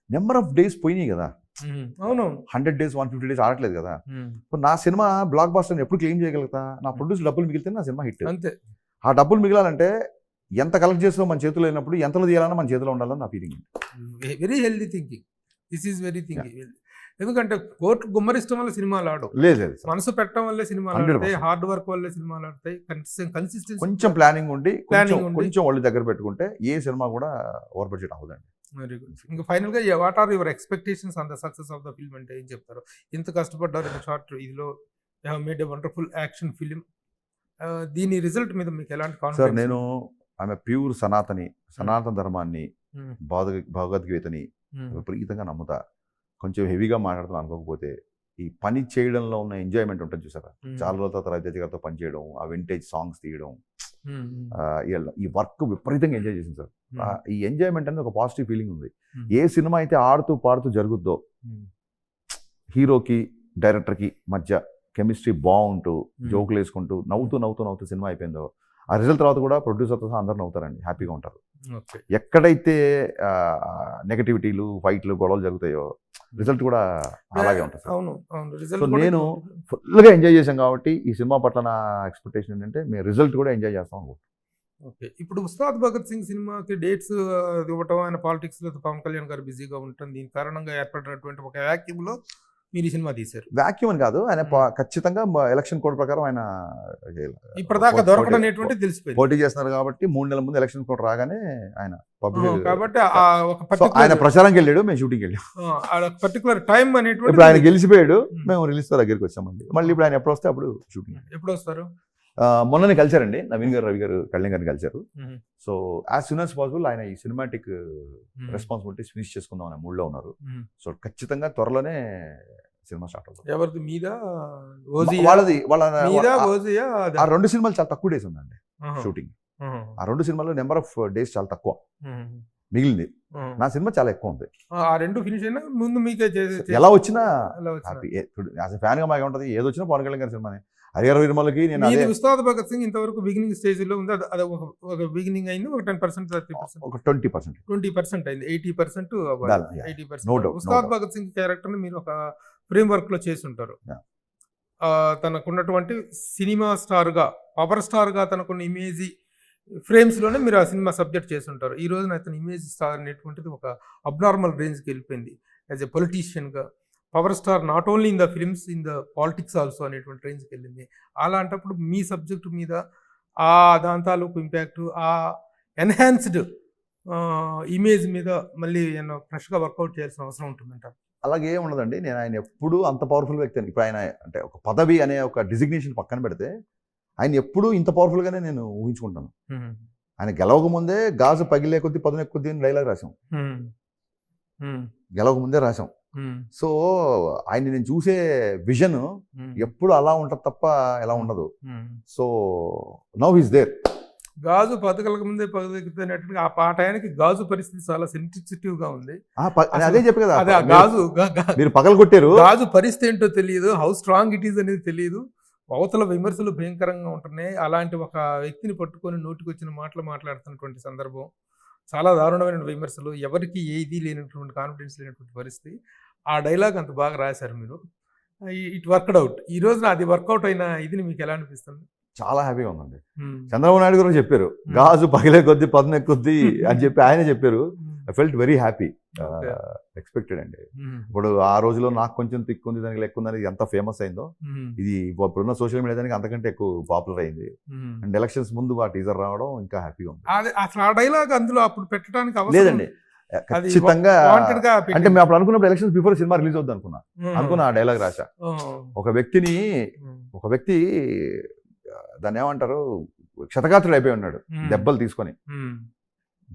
నెంబర్ ఆఫ్ డేస్ పోయినాయి కదా. అవును, 100 days 150 days ఆడట్లేదు కదా. ఇప్పుడు నా సినిమా బ్లాక్ బాస్టర్ ఎప్పుడు క్లెయిమ్ చేయగలుగుతా? నా ప్రొడ్యూస్ డబ్బులు మిగిలితే నా సినిమా హిట్. అంతే. ఆ డబ్బులు మిగిలాలంటే ఎంత కలెక్ట్ చేసినా మన చేతిలో లేనప్పుడు ఎంతలో తీయాలన్నా మన చేతిలో ఉండాలని నా feeling. Very healthy thinking. This is very thinking. ఎందుకంటే కోర్టు గుమ్మరిష్టం వల్ల సినిమాలు ఆడవు, లేదు మనసు పెట్టడం వల్లే సినిమాలు 100%. ఆడతాయి, హార్డ్ వర్క్ వల్లే సినిమాలు ఆడతాయి. కన్సిస్టెన్సీ కొంచెం ప్లానింగ్ ఉండి Planning ఉండి. కొంచెం ఒళ్ళు దగ్గర పెట్టుకుంటే ఏ సినిమా కూడా ఓవర్ బడ్జెట్ అవ్వదండి. Very good. ఇంకా ఫైనల్ గా what are your expectations on the success of the film అంటే ఏం చెప్తారు? ఇంత కష్టపడ్డారు షార్ట్ ఇదిలో, made a wonderful action film. దీని రిజల్ట్ మీద మీకు ఎలాంటి సార్, కాన్ఫిడెన్స్? నేను ఆమె ప్యూర్ సనాతన ధర్మాన్ని, భగవద్గీతని విపరీతంగా నమ్ముతా. కొంచెం హెవీగా మాట్లాడుతున్నా అనుకోకపోతే, ఈ పని చేయడంలో ఉన్న ఎంజాయ్మెంట్ ఉంటుంది చూసారా. చాలా రోజుల తర్వాత రవితేజ గారితో పని చేయడం, ఆ వింటేజ్ సాంగ్స్ తీయడం, ఈ వర్క్ విపరీతంగా ఎంజాయ్ చేసింది సార్. ఈ ఎంజాయ్మెంట్ అనేది ఒక పాజిటివ్ ఫీలింగ్ ఉంది. ఏ సినిమా అయితే ఆడుతూ పాడుతూ జరుగుద్దో, హీరోకి డైరెక్టర్కి మధ్య కెమిస్ట్రీ బాగుంటూ జోకులు వేసుకుంటూ నవ్వుతూ సినిమా అయిపోయిందో, ఆ రిజల్ట్ తర్వాత కూడా ప్రొడ్యూసర్తో సహా అందరూ నవ్వుతారండి, హ్యాపీగా ఉంటారు. ఎక్కడైతే నెగటివిటీలు, ఫైట్లు, గొడవలు జరుగుతాయో రిజల్ట్ కూడా అలాగే ఉంటుంది. అవును అవును. సో రిజల్ట్ నేను ఫుల్గా ఎంజాయ్ చేశాం కాబట్టి ఈ సినిమా పట్ల నా ఎక్స్పెక్టేషన్ ఏంటంటే మేము రిజల్ట్ కూడా ఎంజాయ్ చేస్తాం అనుకుంటున్నాం. ఓకే. ఇప్పుడు ఉస్తాద్ భగత్ సింగ్ సినిమాకి డేట్స్ ఇవ్వటం, ఆయన పాలిటిక్స్లో పవన్ కళ్యాణ్ గారు బిజీగా ఉంటుంది, దీని కారణంగా ఏర్పడినటువంటి ఒక వ్యాక్యూమ్లో మీరు ఈ సినిమా తీశారు. వాక్యూమ్ అని కాదు, ఆయన ఖచ్చితంగా ఎలక్షన్ కోడ్ ప్రకారం ఆయన ఇప్పటిదాకా దొరకడం అనేటువంటి తెలిసిపోయింది. పోటీ చేస్తున్నారు కాబట్టి 3 నెలల ముందు ఎలక్షన్ కోడ్ రాగానే ఆయన పబ్లిక్ కాబట్టి ఆయన ప్రచారంకి వెళ్ళాడు, మేము షూటింగ్ వెళ్ళాం. పర్టికులర్ టైం అనేటువంటి ఇప్పుడు ఆయన గెలిచిపోయాడు, మేము రిలీజ్ దగ్గరికి వచ్చామండి. మళ్ళీ ఇప్పుడు ఆయన ఎప్పుడు వస్తే అప్పుడు షూటింగ్. ఎప్పుడు వస్తారు? మొన్ననే కలిశారండి, నవీన్ గారు, రవి గారు, కళ్యాణ్ గారిని కలిశారు. So as soon as possible ఆయన ఈ సినిమాటిక్ రెస్పాన్సిబిలిటీస్ ఫినిష్ చేసుకుందాం అనే మూడ్లో ఉన్నారు. సో ఖచ్చితంగా త్వరలోనే సినిమా స్టార్ట్ అవుతుంది. ఎవరిది? మీద వాళ్ళది ఆ 2 సినిమాలు చాలా తక్కువ డేస్ ఉందండి షూటింగ్. ఆ 2 సినిమాల్లో నెంబర్ ఆఫ్ డేస్ చాలా తక్కువ మిగిలింది. నా సినిమా చాలా ఎక్కువ ఉంది. ఆ 2 ఫినిష్ అయినా ముందు మీకే ఎలా వచ్చినా హ్యాపీ. యాజ్ ఎ ఫ్యాన్ గా మాకు ఉంటుంది, ఏది వచ్చినా పవన్ కళ్యాణ్ గారి సినిమానే. హరిహర వీరమలకి నేను ఉస్తాద్ భగత్ సింగ్ ఇంతవరకు బిగినింగ్ స్టేజ్ లో ఉంది, అది ఒక బిగినింగ్ అయింది, ఒక 10% 30%, ఒక 20% అయింది. 80% No doubt, Ustaad Bhagat Singh character ని మీరు ఒక ఫ్రేమ్ వర్క్ లో చేసి ఉంటారు. తనకున్నటువంటి సినిమా స్టార్ గా, పవర్ స్టార్ గా తనకున్న ఇమేజ్ ఫ్రేమ్స్ లోనే మీరు ఆ సినిమా సబ్జెక్ట్ చేసి ఉంటారు. ఈ రోజున అతని ఇమేజ్ స్టార్ అనేటువంటిది ఒక అబ్నార్మల్ రేంజ్కి వెళ్ళిపోయింది. యాజ్ ఎ పొలిటీషియన్ గా power star not only in the films, in the politics also అనేటువంటి రేంజ్కి వెళ్ళింది. అలాంటప్పుడు మీ సబ్జెక్టు మీద ఆ దాని తాలూకు ఇంపాక్ట్, ఆ ఎన్హాన్స్డ్ ఇమేజ్ మీద మళ్ళీ ఫ్రెష్గా వర్కౌట్ చేయాల్సిన అవసరం ఉంటుందంటారు? అలాగే ఏం ఉండదండి. నేను ఆయన ఎప్పుడూ అంత పవర్ఫుల్ వ్యక్తి అని ఇప్పుడు ఆయన అంటే ఒక పదవి అనే ఒక డిజిగ్నేషన్ పక్కన పెడితే ఆయన ఎప్పుడూ ఇంత పవర్ఫుల్గానే నేను ఊహించుకుంటాను. ఆయన గెలవక ముందే గాజు పగిలే కొద్దీ పదును ఎక్కుద్ది అని డైలాగ్ రాసాం. గెలవక ముందే రాసాం. సో ఆయన నేను చూసే విజన్ ఎప్పుడు అలా ఉంటుంది తప్ప ఎలా ఉండదు. So now is there. గాజు పథకాలకు ముందే పదకెక్కుతున్నట్టుగా ఆ టయానికి గాజు పరిస్థితి చాలా సెన్సిటివ్ గా ఉంది. అదే చెప్పి కదా, అదే గాజు మీరు పగలు కొట్టారు. గాజు పరిస్థితి ఏంటో తెలియదు, హౌ స్ట్రాంగ్ ఇట్ ఈస్ అనేది తెలియదు. అవతల విమర్శలు భయంకరంగా ఉంటున్నాయి. అలాంటి ఒక వ్యక్తిని పట్టుకొని నోటికి వచ్చిన మాటలు మాట్లాడుతున్నటువంటి సందర్భం, చాలా దారుణమైన విమర్శలు, ఎవరికి ఏది లేనటువంటి కాన్ఫిడెన్స్ లేనటువంటి పరిస్థితి. ఆ డైలాగ్ అంత బాగా రాశారు మీరు. It worked out. ఈ రోజున అది వర్కౌట్ అయిన ఇది మీకు ఎలా అనిపిస్తుంది? చాలా హ్యాపీగా ఉందండి. చంద్రబాబు నాయుడు గారు చెప్పారు గాజు పగిలే కొద్దీ పదును ఎక్కుద్ది అని చెప్పి ఆయన చెప్పారు. I felt very happy. Expected అండి. ఇప్పుడు ఆ రోజులో నాకు కొంచెం తిక్కుంది దానికి లెక్కుందని ఎంత ఫేమస్ అయిందో ఇది ఇప్పుడున్న సోషల్ మీడియా దానికి అంతకంటే ఎక్కువ పాపులర్ అయింది. అండ్ ఎలక్షన్స్ ముందు ఆ టీజర్ రావడం ఇంకా హ్యాపీగా ఉంది. అసలు ఆ డైలాగ్ అందులో అప్పుడు పెట్టడానికి లేదండి, ఖచ్చితంగా. అంటే మేము అప్పుడు అనుకున్నప్పుడు ఎలక్షన్స్ బిఫోర్ సినిమా రిలీజ్ అవుద్ది అనుకున్నా ఆ డైలాగ్ రాశా. ఒక వ్యక్తి దాన్ని ఏమంటారు, క్షతగాత్రుడు అయిపోయి ఉన్నాడు దెబ్బలు తీసుకొని.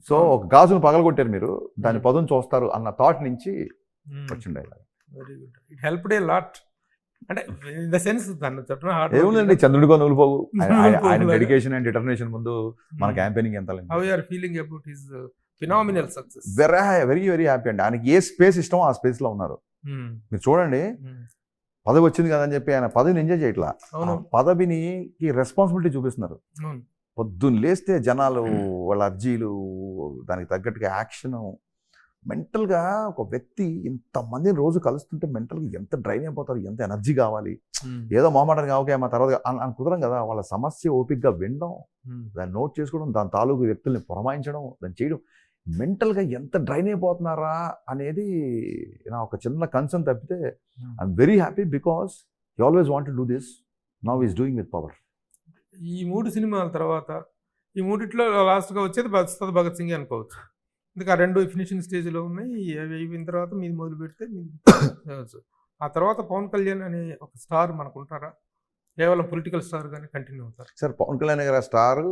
సో ఒక గాజును పగలగొట్టారు మీరు, దాని పదును చూస్తారు అన్న థాట్ నుంచి వచ్చింది dialogue. Very good. It helped a lot. అంటే ఇన్ ద సెన్స్ ఏముందండి, చంద్రుడిగా నూలుపోవు. ఆయన డెడికేషన్ అండ్ డిటర్మినేషన్ ముందు మన క్యాంపెయినింగ్ ఎంత. How you are feeling about his phenomenal success? Very very happy అండి. ఆయనకి ఏ స్పేస్ ఇష్టమో ఆ స్పేస్ లో ఉన్నారు. మీరు చూడండి, పదవి వచ్చింది కదా అని చెప్పి ఆయన పదవిని ఎంజాయ్ చేయట్లా, పదవిని రెస్పాన్సిబిలిటీ చూపిస్తున్నారు. పొద్దున్న లేస్తే జనాలు వాళ్ళ అర్జీలు, దానికి తగ్గట్టుగా యాక్షన్. మెంటల్గా ఒక వ్యక్తి ఇంతమందిని రోజు కలుస్తుంటే మెంటల్గా ఎంత డ్రైన్ అయిపోతారు, ఎంత ఎనర్జీ కావాలి. ఏదో మాట్లాడడానికి ఓకే మా తర్వాత అని కుదరం కదా. వాళ్ళ సమస్య ఓపికగా వినడం, దాన్ని నోట్ చేసుకోవడం, దాని తాలూకు వ్యక్తుల్ని పురమాయించడం, దాన్ని చేయడం, మెంటల్గా ఎంత డ్రైన్ అయిపోతున్నారా అనేది నా ఒక చిన్న కన్సర్న్. తప్పితే I'm very happy because he always want to do this. Now is doing with power. ఈ 3 సినిమాల తర్వాత ఈ మూడిట్లో లాస్ట్గా వచ్చేది భగత్ సింగ్ అనుకోవచ్చు. అందుకే ఆ 2 ఫినిషింగ్ స్టేజ్లో ఉన్నాయి. అవి అయిన తర్వాత మీరు మొదలు పెడితే మీరు ఆ తర్వాత పవన్ కళ్యాణ్ అనే ఒక స్టార్ మనకు ఉంటారా? కేవలం పొలిటికల్ స్టార్ కానీ కంటిన్యూ అవుతారు? సార్ పవన్ కళ్యాణ్ గారు స్టార్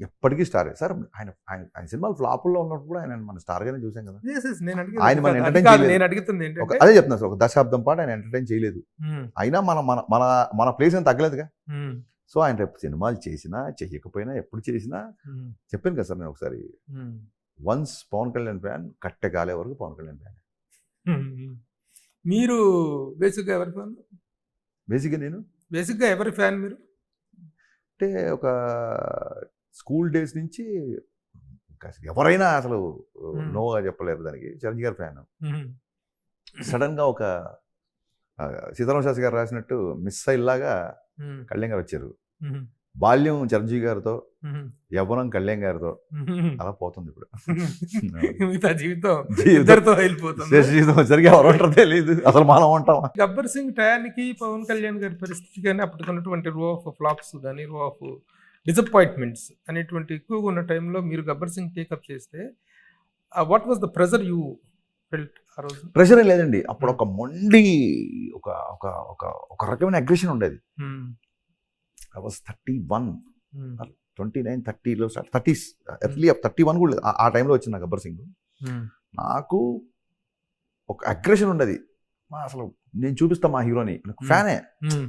ఎప్పటికీ స్టారే సార్. ఆయన సినిమాలు ఫ్లాపుల్లో ఉన్నప్పుడు ఆయన మన స్టార్ గానే చూసాం కదా. ఆయన మన ఎంటర్టైన్ అడుగుతుంది అదే చెప్తున్నా సార్, ఒక దశాబ్దం పాటు ఆయన ఎంటర్టైన్ చేయలేదు. అయినా మన ప్లేస్ ఏం తగ్గలేదుగా. సో ఆయన రేపు సినిమాలు చేసినా చేయకపోయినా ఎప్పుడు చేసినా చెప్పాను కదా సార్ నేను ఒకసారి, వన్స్ పవన్ కళ్యాణ్ ఫ్యాన్ కట్టె కాలే వరకు పవన్ కళ్యాణ్ ఫ్యాన్. మీరు బేసిక్గా ఎవరి ఫ్యాన్? బేసిక్గా ఎవరి ఫ్యాన్ మీరు? అంటే ఒక స్కూల్ డేస్ నుంచి ఎవరైనా అసలు నోగా చెప్పలేరు దానికి. చిరంజీవి గారి ఫ్యాన్. సడన్గా ఒక సీతారామ శాస్త్రి గారు రాసినట్టు మిస్సైల్ లాగా కళ్యాణ్ గారు వచ్చారు. బాల్యం చిరంజీవి గారితో, యవ్వనం కళ్యాణ్ గారితో అలా పోతుంది ఇప్పుడు. జీవితం సరిగా ఎవరు తెలియదు, అసలు మనం ఉంటాం. గబ్బర్ సింగ్ టయానికి పవన్ కళ్యాణ్ గారి పరిస్థితి కానీ అప్పటికున్నటువంటి రో ఆఫ్ ఫ్లాప్స్ కానీ రో ఆఫ్ డిసప్పాయింట్మెంట్స్ అనేటువంటి ఎక్కువగా ఉన్న టైంలో మీరు గబ్బర్ సింగ్ టేకప్ చేస్తే what was the pressure you felt ఆ రోజు? ప్రెషర్ ఏం లేదండి. అప్పుడు ఒక మొండి ఒక రకమైన అగ్రెషన్ ఉండేది. I was 31, 29, 30లో స్టార్ట్, 30s ఎర్లీ 31 కూడా లేదు ఆ టైంలో వచ్చింది నాకు గబ్బర్ సింగ్. నాకు ఒక అగ్రెషన్ ఉండేది. అసలు నేను చూపిస్తా మా హీరోని, ఫ్యానే.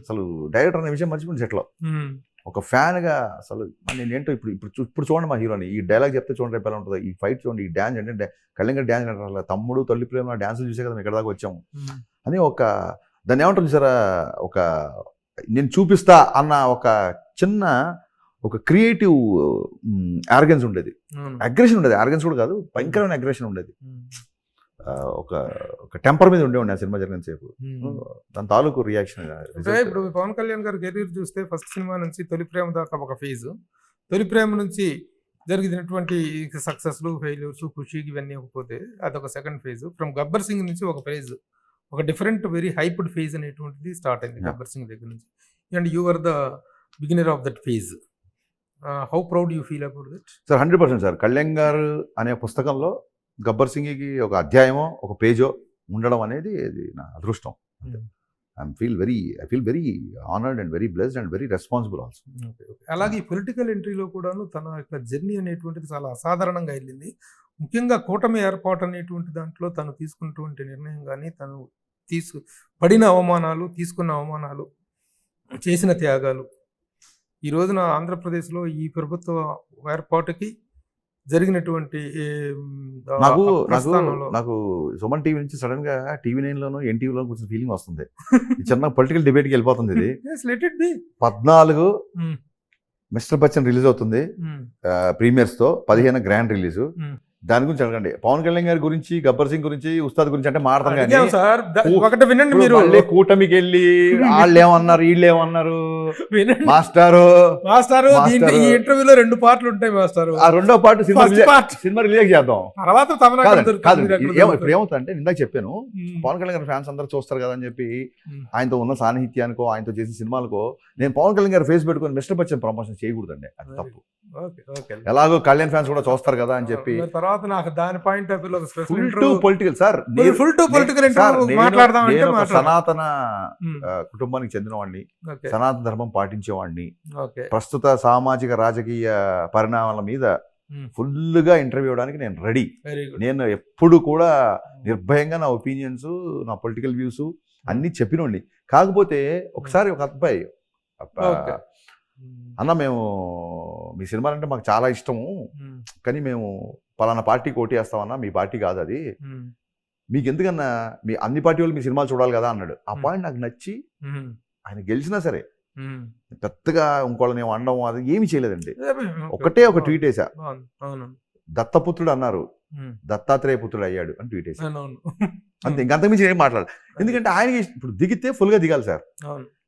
అసలు డైరెక్టర్ అనే విషయం మర్చిపోయింది సెట్లో. ఒక ఫ్యాన్గా అసలు నేనేంటో ఇప్పుడు చూడండి మా హీరోని, ఈ డైలాగ్ చెప్తే చూడండి రేపు ఎలా ఉంటుంది, ఈ ఫైట్ చూడండి, ఈ డ్యాన్స్ అంటే కళ్యాణ్ గారు డ్యాన్స్ అంటారు, తమ్ముడు తల్లి ప్రేమ డ్యాన్సులు చూసే కదా ఇక్కడ దాకా వచ్చాము అని ఒక దాన్ని ఏమంటుంది చూసారా, ఒక నేను చూపిస్తా అన్న ఒక చిన్న ఒక క్రియేటివ్ ఆర్గన్స్ ఉండేది, అగ్రెషన్ ఉండేది. ఆర్గన్స్ కూడా కాదు, భయంకరమైన అగ్రెషన్ ఉండేది. ఒక టెంపర్ మీద ఉండే ఆ సినిమా జరిగిన సేపు. దాని తాలూకు రియాక్షన్. ఇప్పుడు పవన్ కళ్యాణ్ గారు కెరీర్ చూస్తే ఫస్ట్ సినిమా నుంచి తొలి ప్రేమ దాకా ఒక ఫేజ్, తొలి ప్రేమ నుంచి జరిగినటువంటి సక్సెస్లు ఫెయిల్యూర్స్ ఖుషి ఇవన్నీ పోతే అదొక second phase. From Gabbar Singh నుంచి ఒక ఫేజ్, ఒక డిఫరెంట్ వెరీ హైప్డ్ ఫేజ్ అనేటువంటిది స్టార్ట్ అయింది గబ్బర్ సింగ్ దగ్గర నుంచి. And you are the beginner of that phase. How proud you feel about that? Sir 100% sir. Kalyan garu అనే పుస్తకంలో గబ్బర్ సింగ్కి ఒక అధ్యాయమో ఒక పేజో ఉండడం అనేది అది నా అదృష్టం. I feel very honoured and very blessed and very responsible also. అలాగే ఈ పొలిటికల్ ఎంట్రీలో కూడాను తన యొక్క జర్నీ అనేటువంటిది చాలా అసాధారణంగా వెళ్ళింది. ముఖ్యంగా కూటమి ఏర్పాటు అనేటువంటి దాంట్లో తను తీసుకున్నటువంటి నిర్ణయం కానీ, తను పడిన అవమానాలు, తీసుకున్న అవమానాలు, చేసిన త్యాగాలు, ఈ రోజున ఆంధ్రప్రదేశ్లో ఈ ప్రభుత్వ ఏర్పాటుకి జరిగినటువంటి నాకు ప్రస్థానంలో నాకు సుమన్ టీవీ నుంచి సడన్ గా TV9లోనో ఎన్టీవీలో కొంచెం ఫీలింగ్ వస్తుంది. చిన్న పొలిటికల్ డిబేట్కి వెళ్ళిపోతుంది ఇది. Yes, let it be. 14 Hmm. Mister Bachchan release అవుతుంది ప్రీమియర్స్ తో, 15 గ్రాండ్ రిలీజ్. దాని గురించి అడగండి. పవన్ కళ్యాణ్ గారి గురించి, గబ్బర్ సింగ్ గురించి, ఉస్తాద్ గురించి అంటే మాడతాం కానీ అడిగాం సార్. ఒకటి వినండి మీరు. మళ్ళీ కూటమికి వెళ్ళి వాళ్ళు ఏమన్నారు వీళ్ళు ఏమన్నారు వినండి మాస్టారు మాస్టారు. దీంట్లో ఈ ఇంటర్వ్యూలో 2 పార్ట్లు ఉంటాయి మాస్టారు. ఆ రెండో part First part. Cinema release చేద్దాం. తర్వాత తమన్నా కాదు దొరుకుతుంది. ఇప్పుడు ఏమవుతుందంటే ఇందాక చెప్పాను, పవన్ కళ్యాణ్ గారి ఫ్యాన్స్ అందరూ చూస్తారు కదా అని చెప్పి ఆయనతో ఉన్న సాన్నిహిత్యానికో ఆయనతో చేసిన సినిమాలకో నేను పవన్ కళ్యాణ్ గారి ఫేస్ పెట్టుకొని మిస్టర్ బచ్చన్ ప్రమోషన్ చేయకూడదండి. అది తప్పు. ఎలాగో కళ్యాణ్ ఫ్యాన్స్ కూడా చూస్తారు కదా అని చెప్పి తర్వాత నాకు దాని పాయింట్ ఆఫ్ వ్యూలో full to political sir. Full to political మాట్లాడదాం అంటే సనాతన కుటుంబానికి చెందిన వాడిని, సనాతన ధర్మం పాటించేవాడిని, ప్రస్తుత సామాజిక రాజకీయ పరిణామాల మీద ఫుల్గా ఇంటర్వ్యూ ఇవ్వడానికి నేను రెడీ. నేను ఎప్పుడు కూడా నిర్భయంగా నా ఒపీనియన్స్, నా పొలిటికల్ వ్యూస్ అన్ని చెప్పినండి. కాకపోతే ఒకసారి ఒక అబ్బాయి అన్న మేము మీ సినిమాలు అంటే మాకు చాలా ఇష్టము, కానీ మేము పలానా పార్టీకి ఓటు వేస్తామన్నా, మీ పార్టీ కాదు అది, మీకు ఎందుకన్నా మీ అన్ని పార్టీ వాళ్ళు మీ సినిమాలు చూడాలి కదా అన్నాడు. ఆ పాయింట్ నాకు నచ్చి ఆయన గెలిచినా సరే పెద్దగా ఇంకోళ్ళని అనడం అది ఏమి చేయలేదండి. ఒకటే ఒక ట్వీట్ వేసా, దత్తపుత్రుడు అన్నారు దత్తాత్రేయ పుత్రుడు అయ్యాడు అని ట్వీట్ వేసా. అంతే, ఇంకంతకుమించి ఏం మాట్లాడాలి. ఎందుకంటే ఆయనకి ఇప్పుడు దిగితే ఫుల్గా దిగాలి సార్.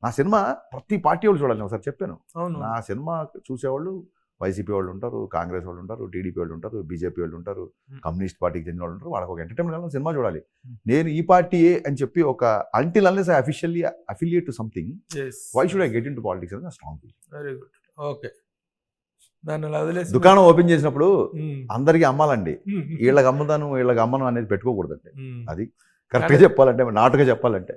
నా సినిమా ప్రతి పార్టీ వాళ్ళు చూడాలి. ఒకసారి చెప్పాను, నా సినిమా చూసేవాళ్ళు వైసీపీ వాళ్ళు ఉంటారు, కాంగ్రెస్ వాళ్ళు ఉంటారు, టీడీపీ వాళ్ళు ఉంటారు, బీజేపీ వాళ్ళు ఉంటారు, కమ్యూనిస్ట్ పార్టీకి చెందిన వాళ్ళు ఉంటారు. వాళ్ళకి ఒక ఎంటర్టైన్మెంట్ కావాలి, సినిమా చూడాలి. నేను ఈ పార్టీయే అని చెప్పి ఒక until unless I officially affiliate to something, why should I get in to politics అని strong feel. Very good. Okay, దాన్ని వదిలేసి దుకాణం ఓపెన్ చేసినప్పుడు అందరికీ అమ్మాలండి, వీళ్ళకి అమ్ముతాను వీళ్ళకి అమ్మను అనేది పెట్టుకోకూడదండి. అది కరెక్ట్గా చెప్పాలంటే, నాటుగా చెప్పాలంటే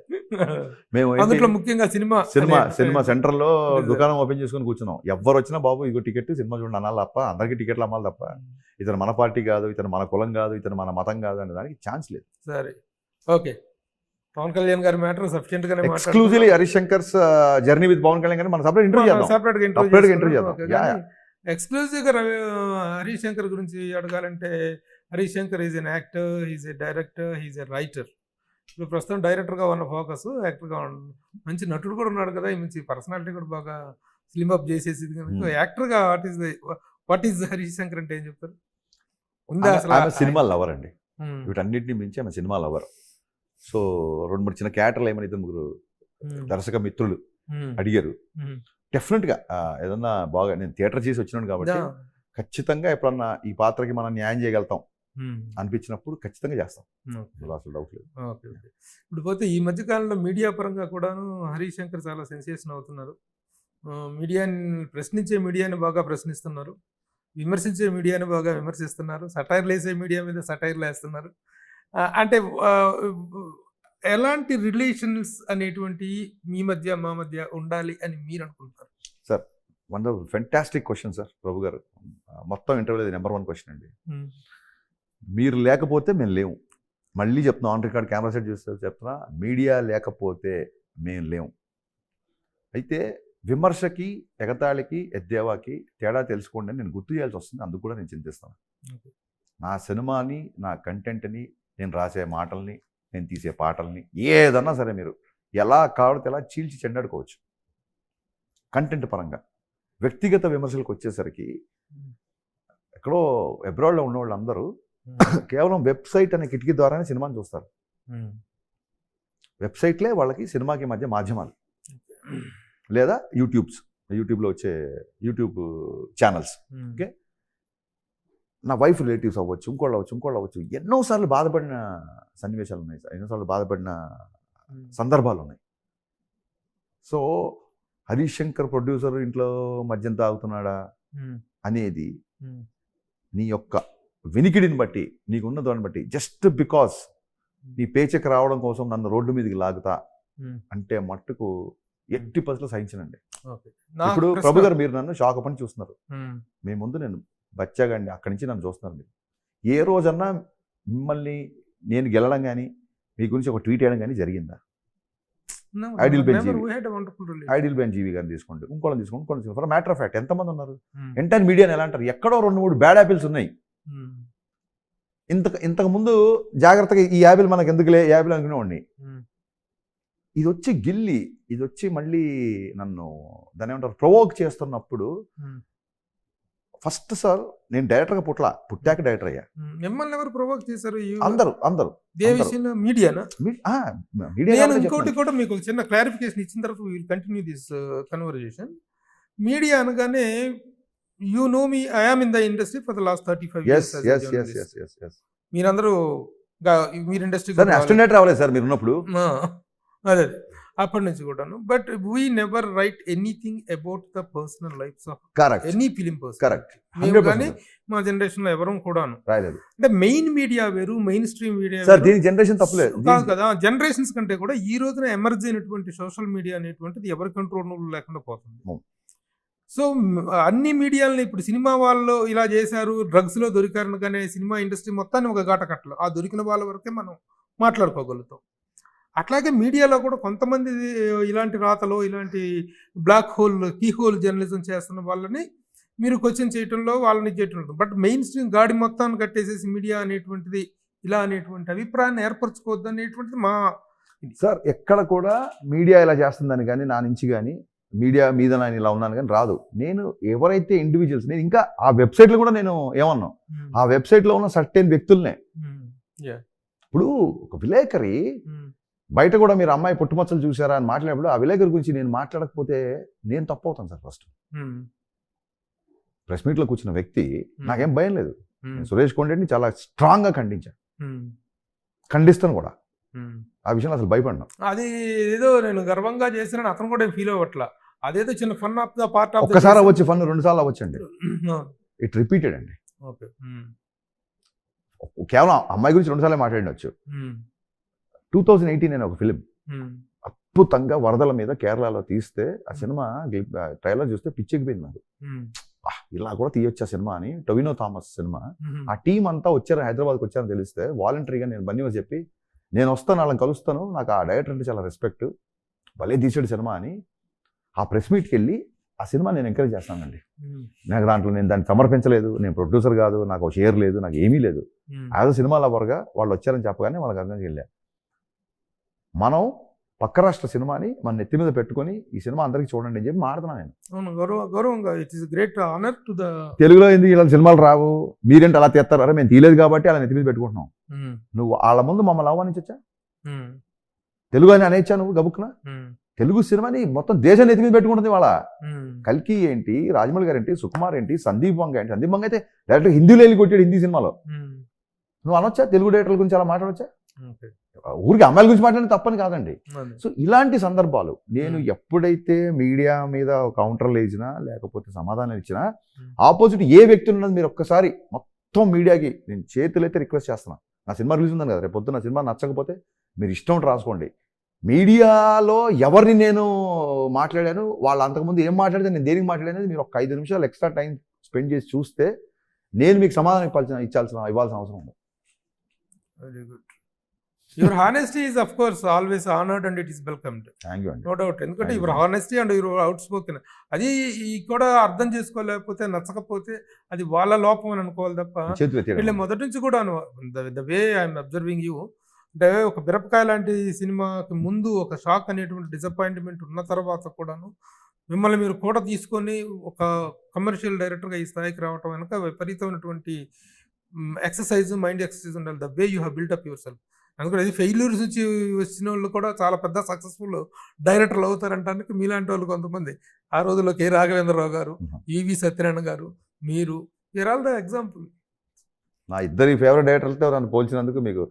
మేము ముఖ్యంగా సినిమా సెంటర్లో దుకాణం ఓపెన్ చేసుకుని కూర్చున్నాం. ఎవరు వచ్చినా బాబు ఇగో టికెట్ సినిమా చూడండి అనాలి తప్ప, అందరికీ టికెట్లు అమ్మాలి తప్ప, ఇతను మన పార్టీ కాదు, ఇతను మన కులం కాదు, ఇతను మన మతం కాదు అనే దానికి ఛాన్స్ లేదు. సరే, ఓకే. పవన్ కళ్యాణ్ గారి మ్యాటర్ సఫిషియెంట్ గానే exclusively Harishankar's journey with Pawan Kalyan గారిని మనం సపరేట్ ఇంటర్వ్యూ చేద్దాం. ఎక్స్క్లూజివ్ గా హరీష్ శంకర్ గురించి అడగాలంటే, Harish Shankar is an actor, is a director, is a writer. ఇప్పుడు ప్రస్తుతం డైరెక్టర్గా ఉన్న ఫోకస్, యాక్టర్గా మంచి నటుడు కూడా ఉన్నాడు కదా, మంచి పర్సనాలిటీ కూడా బాగా స్లిమ్ అప్ చేసేసి యాక్టర్గా వాట్ ఈజ్ హరీష్ శంకర్ అంటే ఏం చెప్తారు? ఉందా అసలు? సినిమా లవర్ అండి, వీటన్నిటిని మించి ఆమె సినిమా లవర్. సో 2-3 చిన్న క్యారెక్టర్లు ఏమైనా 2-3 దర్శక మిత్రులు అడిగారు. డెఫినెట్గా ఏదన్నా బాగా, నేను థియేటర్ చేసి వచ్చినాను కాబట్టి ఖచ్చితంగా ఎప్పుడన్నా ఈ పాత్రకి మనం న్యాయం చేయగలుగుతాం అనిపించినప్పుడు ఖచ్చితంగా చేస్తాం, అసలు డౌట్ లేదు. ఓకే, ఇప్పుడు పోతే ఈ మధ్యకాలంలో మీడియా పరంగా కూడాను హరీష్ శంకర్ చాలా సెన్సేషన్ అవుతున్నారు. మీడియాని ప్రశ్నించే మీడియాని బాగా ప్రశ్నిస్తున్నారు, విమర్శించే మీడియాని బాగా విమర్శిస్తున్నారు, సటైర్లు వేసే మీడియా మీద సటైర్లు వేస్తున్నారు. అంటే ఎలాంటి రిలేషన్స్ అనేటువంటి మీ మధ్య మా మధ్య ఉండాలి అని మీరు అనుకుంటారు? Sir, one of fantastic question sir Prabhu గారు. మొత్తం ఇంటర్వ్యూలో నెంబర్ 1 క్వశ్చన్ అండి. మీరు లేకపోతే మేము లేవు. మళ్ళీ చెప్తున్నాం, ఆన్ రికార్డ్ కెమెరా సెట్ చూస్తే చెప్తున్నా, మీడియా లేకపోతే మేము లేవు. అయితే విమర్శకి, ఎగతాళికి, ఎద్దేవాకి తేడా తెలుసుకోండి అని నేను గుర్తు చేయాల్సి వస్తుంది. అందుకు కూడా నేను చింతిస్తాను. నా సినిమాని, నా కంటెంట్ని, నేను రాసే మాటల్ని, నేను తీసే పాటల్ని, ఏదన్నా సరే మీరు ఎలా కావాలితే ఎలా చీల్చి చెండాడుకోవచ్చు కంటెంట్ పరంగా. వ్యక్తిగత విమర్శలకు వచ్చేసరికి ఎక్కడో అబ్రాడ్లో ఉన్న వాళ్ళందరూ కేవలం వెబ్సైట్ అనే కిటికీ ద్వారానే సినిమాని చూస్తారు. వెబ్సైట్లే వాళ్ళకి సినిమాకి మధ్య మాధ్యమాలు, లేదా యూట్యూబ్లో వచ్చే యూట్యూబ్ ఛానల్స్. ఓకే, నా వైఫ్ రిలేటివ్స్ అవ్వచ్చు, ఇంకోళ్ళు అవ్వచ్చు, ఎన్నోసార్లు బాధపడిన సన్నివేశాలు ఉన్నాయి, ఎన్నోసార్లు బాధపడిన సందర్భాలు ఉన్నాయి. సో హరీష్ శంకర్ ప్రొడ్యూసర్ ఇంట్లో మద్యం తాగుతున్నాడా, అనేది నీ యొక్క వినికిడిని బట్టి, నీకున్న దాన్ని బట్టి, జస్ట్ బికాస్ నీ పేచెక్ రావడం కోసం నన్ను రోడ్డు మీదకి లాగుతా అంటే మట్టుకు ఎట్టి పరిస్థితులు సహించనండి. ఇప్పుడు ప్రభు గారు మీరు నన్ను షాక్ పని చూస్తున్నారు, మీ ముందు నేను బచ్చాగాండి, అక్కడి నుంచి నన్ను చూస్తున్నారు. మీరు ఏ రోజన్నా మిమ్మల్ని నేను గెలడం కానీ మీ గురించి ఒక ట్వీట్ చేయడం కానీ జరిగిందా? ఐడిల్ బెన్ జీవి గారిని తీసుకోండి, ఇంకోళ్ళని తీసుకోండి, ఫర్ మ్యాటర్ ఆఫ్ ఫ్యాక్ట్ ఎంతమంది ఉన్నారు? ఎంటైర్ మీడియాని ఎలా అంటారు? ఎక్కడో 2-3 బ్యాడ్ యాపిల్స్ ఉన్నాయి. ఇంతకు ముందు జాగ్రత్తగా ఈ యాపిల్ మనకు ఎందుకులే యాపిల్ అనుకునేవాడిని. ఇది వచ్చి గిల్లి, ఇది వచ్చి మళ్ళీ నన్ను దాని ఏమంటారు ప్రొవోక్ చేస్తున్నప్పుడు ఫస్ట్ సార్ నేను డైరెక్టర్గా పుట్టాక డైరెక్టర్ అయ్యా. మిమ్మల్ని ఎవరు ప్రొవోక్ చేశారు? అందరూ మీడియానా? మీడియా. ఇంకోటి కూడా మీకు చిన్న క్లారిఫికేషన్ ఇచ్చిన తర్వాత will continue this conversation. Media అనగానే you know me, I am in the industry for the last 35 years. మీరందరూ మీరు ఇండస్ట్రీ అసిస్టెంట్ రావలేదు సార్ మీరు ఉన్నప్పుడు. అదే అప్పటి నుంచి కూడాను. But we never write anything about the personal lifes of any film person. Correct. మేము కానీ మా జనరేషన్ లో ఎవరు కూడాను రాయలేదు. అంటే మెయిన్ మీడియా వేరు, మెయిన్ స్ట్రీమ్ మీడియా సార్. దీని జనరేషన్ తప్పలేదు కాదు కదా. జనరేషన్స్ కంటే కూడా ఈ రోజున ఎమర్జ్ అయినటువంటి సోషల్ మీడియా అనేటువంటిది ఎవరి కంట్రోల్ లేకుండా పోతుంది. సో అన్ని మీడియాలని ఇప్పుడు సినిమా వాళ్ళు ఇలా చేశారు, డ్రగ్స్ లో దొరికారు కానీ సినిమా ఇండస్ట్రీ మొత్తాన్ని ఒక గాట కట్టలు ఆ దొరికిన వాళ్ళ వరకే మనం మాట్లాడుకోగలుగుతాం. అట్లాగే మీడియాలో కూడా కొంతమంది ఇలాంటి రాతలో ఇలాంటి black hole key hole journalism చేస్తున్న వాళ్ళని మీరు క్వశ్చన్ చేయటంలో వాళ్ళని చేయటం. బట్ మెయిన్ స్ట్రీమ్ గాడి మొత్తాన్ని కట్టేసేసి మీడియా అనేటువంటిది ఇలా అనేటువంటి అభిప్రాయాన్ని ఏర్పరచుకోవద్దు అనేటువంటిది మా సార్. ఎక్కడ కూడా మీడియా ఇలా చేస్తుందని కానీ నా నుంచి కానీ మీడియా మీద నేను ఇలా ఉన్నాను కానీ రాదు. నేను ఎవరైతే ఇండివిజువల్స్, నేను ఇంకా ఆ వెబ్సైట్లో కూడా నేను ఏమన్నా ఆ వెబ్సైట్లో ఉన్న సర్టెన్ వ్యక్తులనే. ఇప్పుడు ఒక విలేకరి బయట కూడా మీరు అమ్మాయి పుట్టుమచ్చలు చూసారా అని మాట్లాడినప్పుడు ఆ విలేకరి గురించి నేను మాట్లాడకపోతే నేను తప్పు అవుతాను సార్. ఫస్ట్ ప్రెస్ మీట్లో కూర్చున్న వ్యక్తి నాకేం భయం లేదు. సురేష్ కొండేటిని చాలా స్ట్రాంగ్గా ఖండిస్తాను కూడా. ఆ విషయంలో అసలు భయపడినా. అది ఏదో నేను గర్వంగా చేసిన అతను కూడా ఫీల్ అవ్వట్లా. అదేదో చిన్న fun of the part of. ఒక్కసారి అవ్వచ్చు ఫన్, 2 సార్లు అవ్వచ్చండి. ఇట్ రిపీటెడ్ అండి. కేవలం అమ్మాయి గురించి 2 సార్లు మాట్లాడినవచ్చు. 2018 నేను ఒక ఫిలిం అద్భుతంగా వరదల మీద కేరళలో తీస్తే ఆ సినిమా ట్రైలర్ చూస్తే పిచ్చెక్కిపోయింది నాకు. ఇలా కూడా తీయొచ్చు ఆ సినిమా అని. Tovino Thomas cinema. ఆ టీం అంతా వచ్చారు, హైదరాబాద్కి వచ్చారని తెలిస్తే వాలంటరీగా నేను బన్నీవర్ చెప్పి నేను వస్తాను, వాళ్ళని కలుస్తాను, నాకు ఆ డైరెక్టర్ అంటే చాలా రెస్పెక్ట్, భలే తీసాడు సినిమా అని ఆ ప్రెస్ మీట్కి వెళ్ళి ఆ సినిమా నేను ఎంకరేజ్ చేస్తానండి. నాకు దాంట్లో నేను దాన్ని సమర్పించలేదు, నేను ప్రొడ్యూసర్ కాదు, నాకు ఒక షేర్ లేదు, నాకు ఏమీ లేదు. యాజ్ సినిమా లవర్గా వాళ్ళు వచ్చారని చెప్పగానే వాళ్ళకి అర్థంకి వెళ్ళా. మనం పక్క రాష్ట్ర సినిమాని మన నెత్తి మీద పెట్టుకొని ఈ సినిమా అందరికీ చూడండి అని చెప్పి మాట్లాడుతున్నాను నేను. గౌరవంగా it is great honour to the. తెలుగులో ఎందుకు ఇలా సినిమాలు రావు, మీరేంటి అలా తీస్తారు? అరే మేము తీయలేదు కాబట్టి అలా నెత్తి మీద పెట్టుకుంటున్నాం. నువ్వు వాళ్ళ ముందు మమ్మల్ని ఆహ్వానించొచ్చా? తెలుగు అని అనేచ్చా నువ్వు గబుక్కున? తెలుగు సినిమాని మొత్తం దేశం నెత్తి మీద పెట్టుకుంటుంది వాళ్ళ. కల్కి ఏంటి, రాజమౌళి గారు ఏంటి, సుకుమార్ ఏంటి, సందీప్ వంగ ఏంటి. సందీప్ వంగ అయితే డైరెక్టర్ హిందీలో వెళ్ళి కొట్టాడు హిందీ సినిమాలో. నువ్వు అనొచ్చా తెలుగు డైరెక్టర్ల గురించి అలా మాట్లాడొచ్చా? ఊరికి అమ్మాయిల గురించి మాట్లాడిన తప్పని కాదండి. సో ఇలాంటి సందర్భాలు నేను ఎప్పుడైతే మీడియా మీద కౌంటర్లు వేసినా లేకపోతే సమాధానం ఇచ్చినా ఆపోజిట్ ఏ వ్యక్తి ఉన్నది మీరు ఒక్కసారి మొత్తం మీడియాకి నేను చేతులైతే రిక్వెస్ట్ చేస్తున్నాను. నా సినిమా రిలీజ్ ఉందని కదా, రేపు పొద్దున్న సినిమా నచ్చకపోతే మీరు ఇష్టం రాసుకోండి. మీడియాలో ఎవరిని నేను మాట్లాడాను, వాళ్ళు అంతకుముందు ఏం మాట్లాడితే నేను దేనికి మాట్లాడేది మీరు ఒక 5 నిమిషాలు ఎక్స్ట్రా టైం స్పెండ్ చేసి చూస్తే నేను మీకు సమాధానం ఇవ్వాల్సిన అవసరం ఉంది. Very good. Your honesty is of course always honored and it is welcomed. Thank you. No doubt. ఎందుకంటే your honesty and your outspoken అది కూడా అర్థం చేసుకోలేకపోతే నచ్చకపోతే అది వాళ్ళ లోపం అని అనుకోవాలి తప్ప వీళ్ళ మొదటి నుంచి కూడా the way I'm observing you అంటే ఒక బిరపకాయ లాంటి సినిమాకి ముందు ఒక షాక్ అనేటువంటి డిసప్పాయింట్మెంట్ ఉన్న తర్వాత కూడాను మిమ్మల్ని మీరు కూడా తీసుకొని ఒక కమర్షియల్ డైరెక్టర్గా ఈ స్థాయికి రావటం వెనక విపరీతమైనటువంటి ఎక్సర్సైజ్, మైండ్ ఎక్సర్సైజ్ ఉండాలి. The way you have built up your self. అందుకని అది ఫెయిల్యూర్స్ నుంచి వచ్చిన వాళ్ళు కూడా చాలా పెద్ద సక్సెస్ఫుల్ డైరెక్టర్లు అవుతారంటానికి మీలాంటి వాళ్ళు కొంతమంది ఆ రోజుల్లో కె రాఘవేంద్రరావు గారు, ఈవి సత్యనారాయణ గారు, మీరు ఆల్ ద ఎగ్జాంపుల్. నా ఇద్దరి ఫేవరెట్ డైరెక్టర్లతో నన్ను పోల్చినందుకు మీకు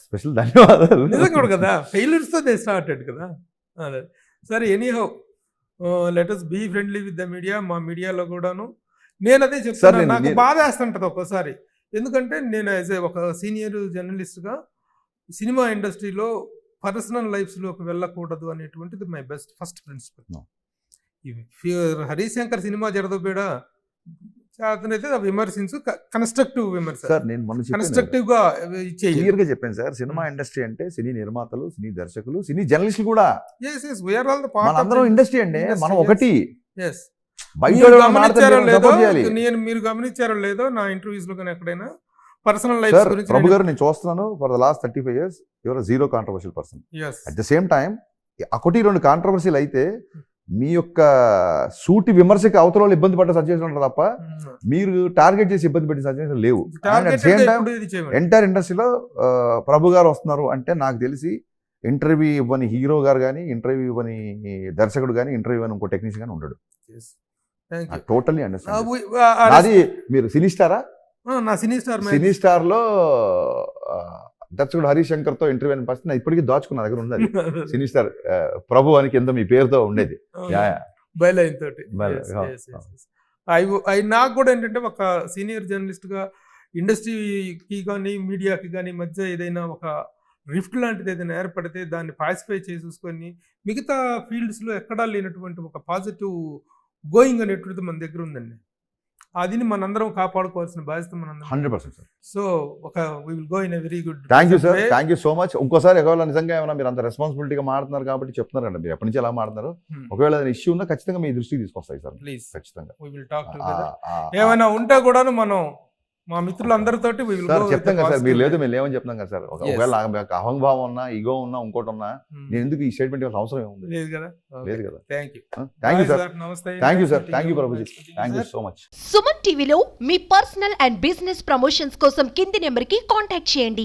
స్పెషల్ ధన్యవాదాలు. నిజంగా కూడా కదా, ఫెయిల్యూర్స్తో దే స్టార్టెడ్ కదా. అదే సరే, anyhow let us be friendly with the media. మా మీడియాలో కూడాను నేను అదే చెప్తాను, నాకు నేను- బాధ వేస్తుంటది ఒక్కోసారి. ఎందుకంటే నేను యాజ్ ఒక సీనియర్ జర్నలిస్ట్గా సినిమా ఇండస్ట్రీలో పర్సనల్ లైఫ్స్లోకి వెళ్ళకూడదు అనేటువంటిది my best first principle. No. Harishankar cinema జరదబేడ అతనైతే విమర్శించు, కన్స్ట్రక్టివ్ విమర్శ, సార్ నేను మొన్న చెప్పాను, కన్స్ట్రక్టివ్ గా చేయాలి. క్లియర్ గా చెప్పాను సార్, సినిమా ఇండస్ట్రీ అంటే సినీ నిర్మాతలు, సినీ దర్శకులు, సినీ జర్నలిస్టులు కూడా Yes, yes, we are all the part of మనందరం the ఇండస్ట్రీ అండి, industry, మనం yes. ఒకటి. Yes. బయట మీరు వాళ్ళు గమనించారో మాట్లాడితే లేదో, support చేయాలి. మీరు గమనించారో లేదో నా ఇంటర్వ్యూస్ లో కానీ ఎక్కడైనా పర్సనల్ లైఫ్ సార్ గురించి ప్రభు గారు నేను చూస్తున్నాను, for the last 35 years your zero controversial person. Yes. At the same time ఒకటి రెండు కాంట్రవర్సీలు అయితే మీ యొక్క సూటి విమర్శకి అవతల వాళ్ళు ఇబ్బంది పడ్డ సజెషన్ ఉంటారు తప్ప మీరు టార్గెట్ చేసి ఇబ్బంది పెట్టిన సజెషన్ లేవు. Targeted సేమ్ గా టైం ఎప్పుడు ఇది చేయండి. ఎంటైర్ ఇండస్ట్రీలో ప్రభు గారు వస్తున్నారు అంటే నాకు తెలిసి ఇంటర్వ్యూ ఇవ్వని హీరో గారు కానీ, ఇంటర్వ్యూ ఇవ్వని దర్శకుడు కానీ, ఇంటర్వ్యూ ఇవ్వని ఇంకో టెక్నీషియన్ కానీ ఉండడు. Yes. Thank you. Totally understand. ఆ అది మీరు సినీ స్టారా? నా సినీ స్టార్ సినీ స్టార్ లో దర్శకుడు హరీష్ శంకర్ తో ఇంటర్వ్యూ అని ఫస్ట్ ఇప్పటికీ దాచుకున్న దగ్గర ఉంది. అది సినీ స్టార్ ప్రభు అని కింద మీ పేరుతో ఉండేది. బయలైన్ తోటి. బయలైన్, Yes, yeah. yes, yes, yes. అవి నాకు కూడా ఏంటంటే ఒక సీనియర్ జర్నలిస్ట్ గా ఇండస్ట్రీకి కానీ మీడియాకి కానీ మధ్య ఏదైనా ఒక రిఫ్ట్ లాంటిది ఏదైనా ఏర్పడితే దాన్ని పాసిఫై చేసేసుకొని మిగతా ఫీల్డ్స్ లో ఎక్కడా లేనటువంటి ఒక పాజిటివ్ గోయింగ్ అనేటువంటిది మన దగ్గర ఉందండి. అదిని మనందరం కాపాడుకోవాల్సిన బాధ్యత మనందరం. 100% సార్. సో ఒక we will go in a very good. Thank you sir, thank you so much. ఇంకోసారి ఒకవేళ నిజంగా ఏమైనా మీరు అంత రెస్పాన్సిబిలిటీగా మాడుతున్నారు కాబట్టి చెప్తున్నారు కదా, మీరు ఎప్పటి నుంచి ఎలా మాడుతున్నారు, ఒకవేళ ఏదైనా ఇష్యూ ఉన్నా ఖచ్చితంగా మీ దృష్టికి తీసుకొస్తాయి సార్. ప్లీజ్ ఖచ్చితంగా వి విల్ టాక్ టుగెదర్. ఏమైనా ఉంటే కూడా మనం మా మిత్రులందరితోటి we will sir go with చెప్తాం the కదా సార్, మీరు positive లేదు way. మేము లేవని చెప్తాం కదా సార్. Yes. ఒకవేళ నాకు అహంభావం ఉన్నా, ఈగో ఉన్నా, ఇంకోటి ఉన్నా, నేను ఎందుకు ఈ స్టేట్మెంట్ ఇవ్వాల్సిన అవసరం ఏముంది? లేదు కదా. లేదు కదా. Thank you. Thank you sir, నమస్తే. Thank you sir, thank you Prabhuji, thank you so much. Suman టీవీలో మీ పర్సనల్ అండ్ బిజినెస్ ప్రమోషన్స్ కోసం కింది నెంబర్కి కాంటాక్ట్ చేయండి.